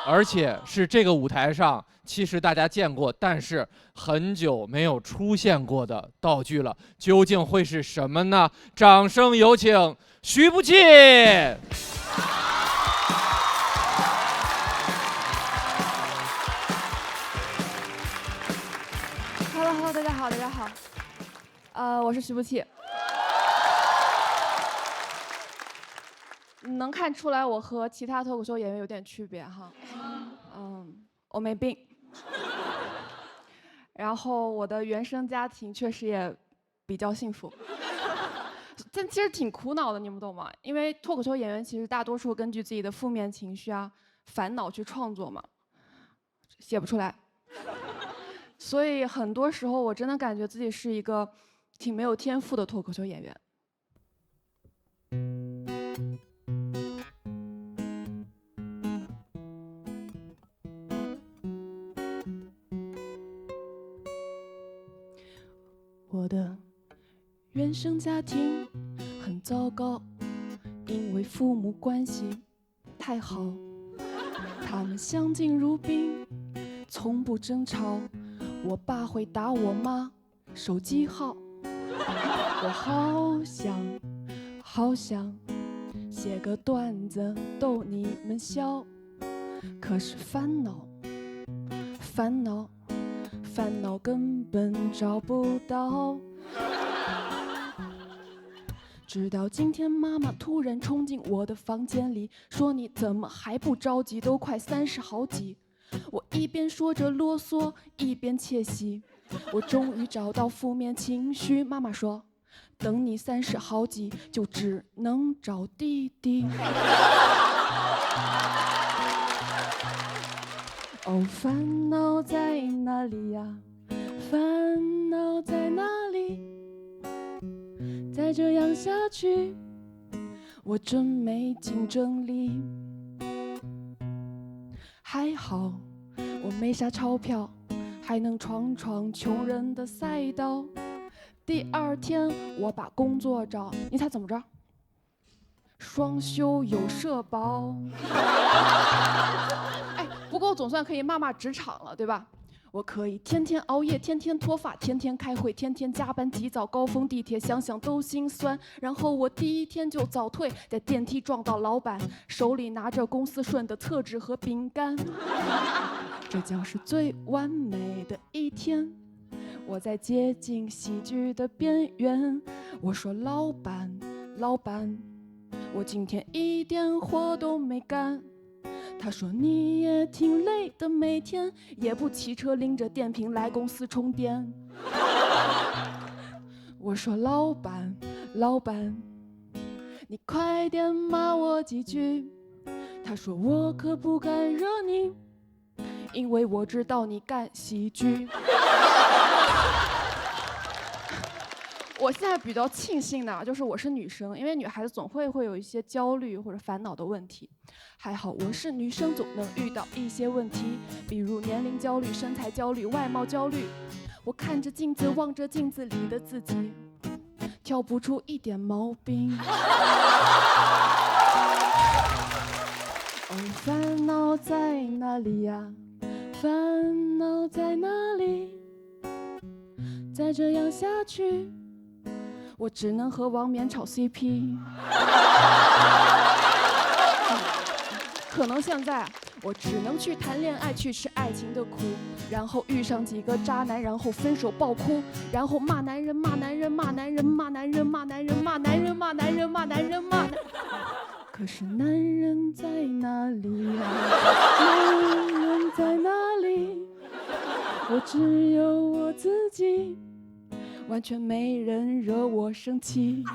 而且是这个舞台上其实大家见过，但是很久没有出现过的道具了。究竟会是什么呢？掌声有请徐不弃。Hello， 大家好，大家好，我是徐不弃。能看出来我和其他脱口秀演员有点区别哈。我没病。然后我的原生家庭确实也比较幸福，但其实挺苦恼的，你们懂吗？因为脱口秀演员其实大多数根据自己的负面情绪啊、烦恼去创作嘛，写不出来。所以很多时候我真的感觉自己是一个挺没有天赋的脱口秀演员。我的原生家庭很糟糕，因为父母关系太好，他们相敬如宾，从不争吵。我爸会打我妈手机号，我好想写个段子逗你们笑，可是烦恼根本找不到。直到今天，妈妈突然冲进我的房间里，说：“你怎么还不着急？都快30好几。”我一边说着啰嗦，一边窃喜。我终于找到负面情绪。妈妈说：“等你30好几，就只能找弟弟。”哦，烦恼在哪里呀？烦恼在哪里？再这样下去，我真没竞争力。还好我没啥钞票，还能闯穷人的赛道。第2天我把工作找，你猜怎么着？双休有社保。哎，不过总算可以骂职场了，对吧？我可以天天熬夜，天天脱发，天天开会，天天加班，挤早高峰地铁，想想都心酸。然后我第1天就早退，在电梯撞到老板，手里拿着公司顺的厕纸和饼干。这将是最完美的一天。我在接近喜剧的边缘，我说老板，我今天一点活都没干。他说你也挺累的，每天也不骑车拎着电瓶来公司充电。我说老板，你快点骂我几句。他说我可不敢惹你，因为我知道你干喜剧。我现在比较庆幸的就是我是女生，因为女孩子总会有一些焦虑或者烦恼的问题。还好我是女生，总能遇到一些问题，比如年龄焦虑、身材焦虑、外貌焦虑。我看着镜子，望着镜子里的自己，挑不出一点毛病。哦，烦恼在哪里呀？烦恼在哪里？再这样下去，我只能和王冕炒 CP。可能现在我只能去谈恋爱，去吃爱情的苦，然后遇上几个渣男，然后分手爆哭，然后骂男人。可是男人在哪里呀？男人在哪里？我只有我自己，完全没人惹我生气。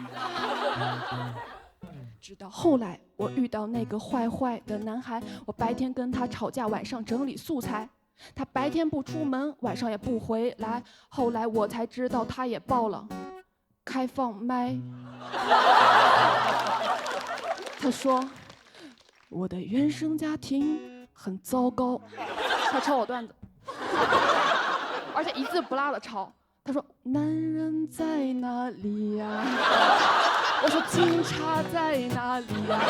直到后来我遇到那个坏的男孩，我白天跟他吵架，晚上整理素材。他白天不出门，晚上也不回来。后来我才知道他也报了开放麦。他说我的原生家庭很糟糕，他抄我段子，而且一字不落的抄。他说男人在哪里呀？我说警察在哪里呀？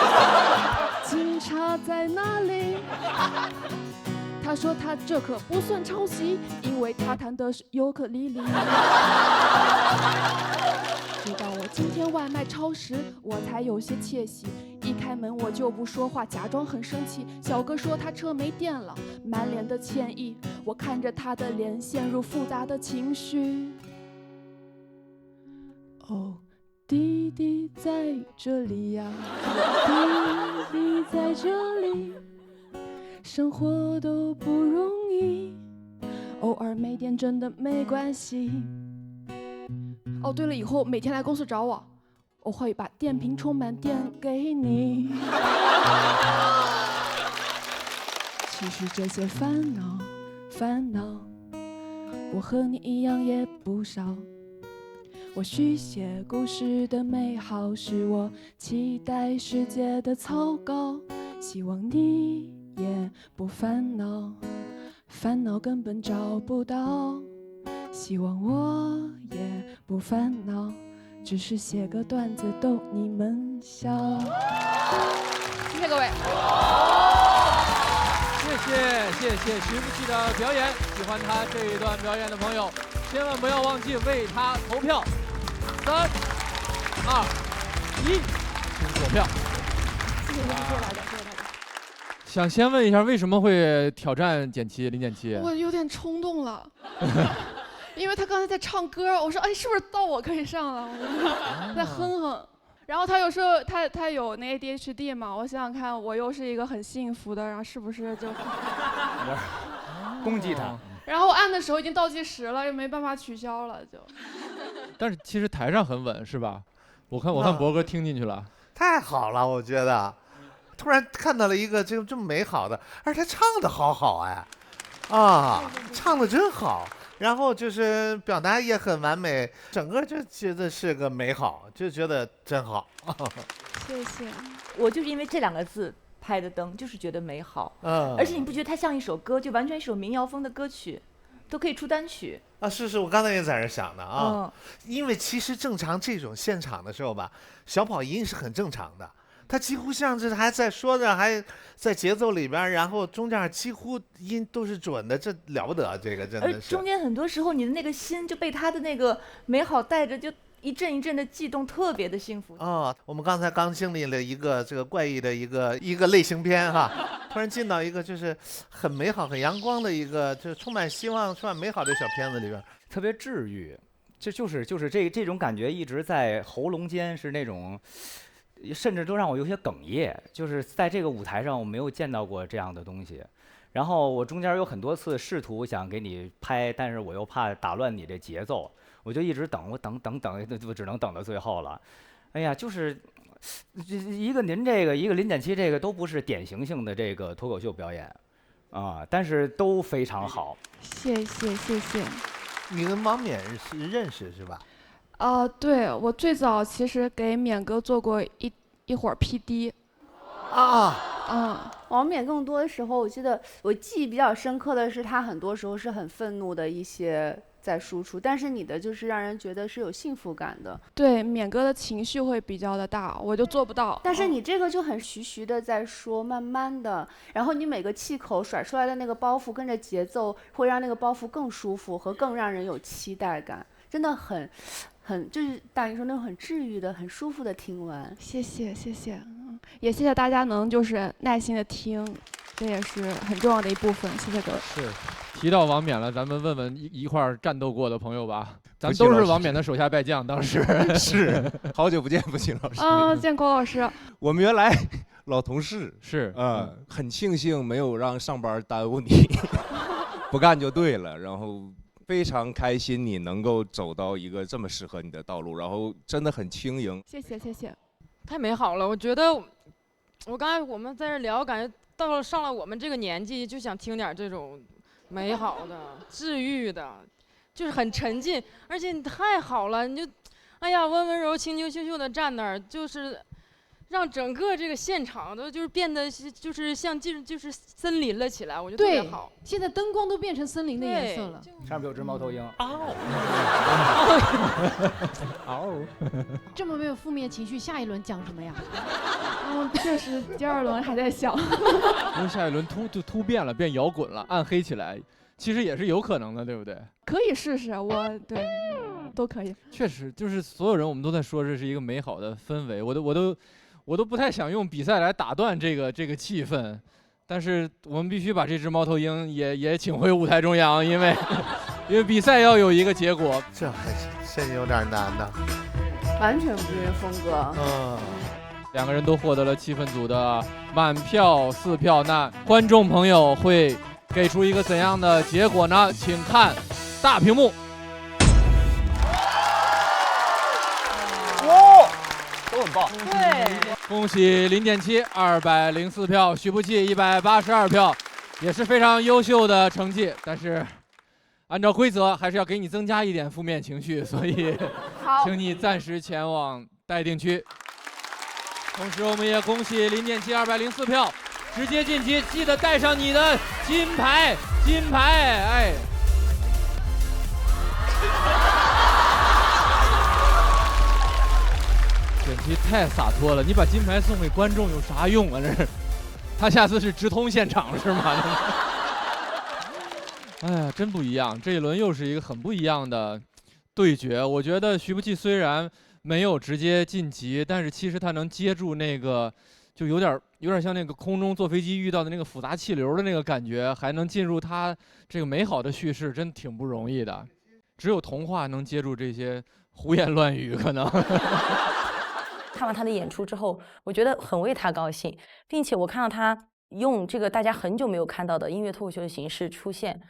警察在哪里？他说他这可不算抄袭，因为他弹的是尤克里里。直到我今天外卖超时，我才有些窃喜。一开门我就不说话，假装很生气。小哥说他车没电了，满脸的歉意。我看着他的脸，陷入复杂的情绪。哦，弟弟在这里呀，弟弟在这里，生活都不容易，偶尔没电真的没关系。哦，对了，以后每天来公司找我，我会把电瓶充满电给你。其实这些烦恼，我和你一样也不少。我续写故事的美好，是我期待世界的草稿。希望你也不烦恼，烦恼根本找不到。希望我也不烦恼，只是写个段子逗你们笑。谢谢各位。谢谢徐福气的表演，喜欢他这一段表演的朋友，千万不要忘记为他投票。3、2、1，请投票。谢谢大家，谢谢大家。想先问一下，为什么会挑战林简七？我有点冲动了。因为他刚才在唱歌，我说哎，是不是到我可以上了？我在哼哼。然后他又说他有那 ADHD 嘛，我想想看，我又是一个很幸福的，然后是不是就攻击他？然后我按的时候已经倒计时了，又没办法取消了，就。但是其实台上很稳，是吧？我看博哥听进去了。太好了，我觉得，突然看到了一个这么美好的，而且他唱的好哎，唱的真好。然后就是表达也很完美，整个就觉得是个美好，就觉得真好。谢谢。我就是因为这2个字拍的灯，就是觉得美好。而且你不觉得它像一首歌，就完全一首民谣风的歌曲，都可以出单曲啊！是，我刚才也在这想的啊。因为其实正常这种现场的时候吧，小跑音是很正常的。他几乎像是还在说着，还在节奏里边，然后中间几乎音都是准的，这了不得，这个真的是。而中间很多时候，你的那个心就被他的那个美好带着，就一阵一阵的悸动，特别的幸福。我们刚才刚经历了一个这个怪异的一个类型片哈，突然进到一个就是很美好、很阳光的一个，就是充满希望、充满美好的小片子里边，特别治愈。就是这种感觉一直在喉咙间，是那种。甚至都让我有些哽咽，就是在这个舞台上我没有见到过这样的东西。然后我中间有很多次试图想给你拍，但是我又怕打乱你这节奏，我就一直等，我等，就只能等到最后了。哎呀，就是一个您这个，一个林简七这个都不是典型性的这个脱口秀表演啊，但是都非常好。谢谢。你跟王冕是认识是吧？对，我最早其实给冕哥做过一会儿 PD。王冕更多的时候，我记得我记忆比较深刻的是，他很多时候是很愤怒的一些在输出，但是你的就是让人觉得是有幸福感的。对，冕哥的情绪会比较的大，我就做不到。但是你这个就很徐的在说，慢慢的，然后你每个气口甩出来的那个包袱跟着节奏，会让那个包袱更舒服和更让人有期待感，真的很就是大林说那种很治愈的、很舒服的听完。谢谢，也谢谢大家能就是耐心的听，这也是很重要的一部分。谢谢各位。是，提到王冕了，咱们问问一块儿战斗过的朋友吧。咱们都是王冕的手下败将，当时是好久不见，不秦老师。见郭老师。我们原来老同事是，很庆幸没有让上班耽误你，不干就对了。然后。非常开心你能够走到一个这么适合你的道路，然后真的很轻盈。谢谢，太美好了！我觉得，我刚才我们在这聊，感觉上了我们这个年纪，就想听点这种美好的、治愈的，就是很沉浸，而且你太好了，你就，哎呀，温柔、清秀的站那儿，就是让整个这个现场都就是变得就是像就是森林了起来，我觉得特别对好。，现在灯光都变成森林的颜色了。上面有只猫头鹰。这么没有负面情绪，下一轮讲什么呀？确实，第2轮还在想。因为下一轮突变了，变摇滚了，暗黑起来，其实也是有可能的，对不对？可以试试，对，都可以。确实，就是所有人我们都在说这是一个美好的氛围，我都不太想用比赛来打断这个气氛，但是我们必须把这只猫头鹰也请回舞台中央，因为比赛要有一个结果。这还真有点难的，完全不是风格。2个人都获得了气氛组的满票4票，那观众朋友会给出一个怎样的结果呢？请看大屏幕。哇，都很棒。对，恭喜林建七204票，徐步器182票，也是非常优秀的成绩。但是按照规则，还是要给你增加一点负面情绪，所以请你暂时前往待定区。同时，我们也恭喜林建七204票，直接晋级，记得带上你的金牌，哎。简直太洒脱了！你把金牌送给观众有啥用啊？这是，他下次是直通现场是吗？哎呀，真不一样！这一轮又是一个很不一样的对决。我觉得徐步器虽然没有直接晋级，但是其实他能接住那个，就有点像那个空中坐飞机遇到的那个复杂气流的那个感觉，还能进入他这个美好的叙事，真挺不容易的。只有童话能接住这些胡言乱语，可能。看完他的演出之后，我觉得很为他高兴，并且我看到他用这个大家很久没有看到的音乐脱口秀的形式出现，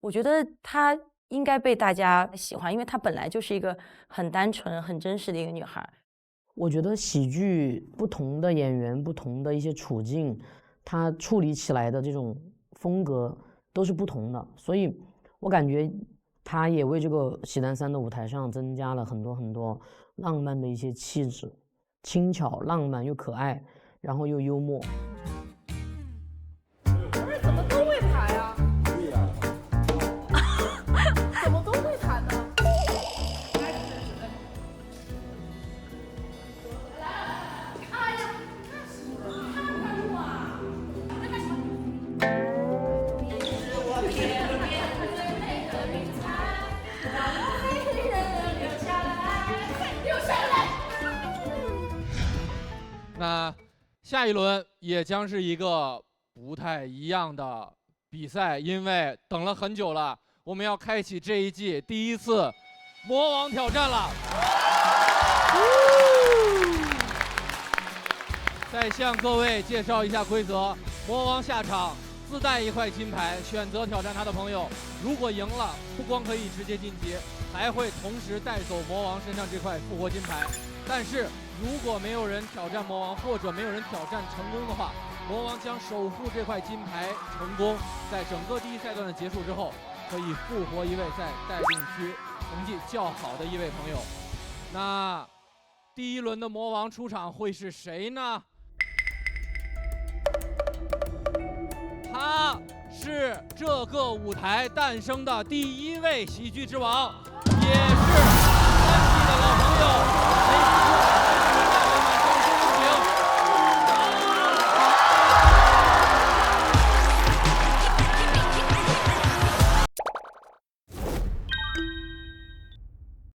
我觉得他应该被大家喜欢，因为他本来就是一个很单纯、很真实的一个女孩。我觉得喜剧不同的演员、不同的一些处境，他处理起来的这种风格都是不同的，所以我感觉他也为这个喜单3的舞台上增加了很多很多浪漫的一些气质。轻巧、浪漫又可爱，然后又幽默。怎么都会弹呀？对呀。怎么都会弹呢？那下一轮也将是一个不太一样的比赛，因为等了很久了，我们要开启这一季第1次魔王挑战了。再向各位介绍一下规则：魔王下场自带1块金牌，选择挑战他的朋友，如果赢了，不光可以直接晋级，还会同时带走魔王身上这块复活金牌。但是如果没有人挑战魔王，或者没有人挑战成功的话，魔王将守护这块金牌成功，在整个第1赛段的结束之后，可以复活一位在待定区成绩较好的一位朋友。那第1轮的魔王出场会是谁呢？他是这个舞台诞生的第1位喜剧之王，也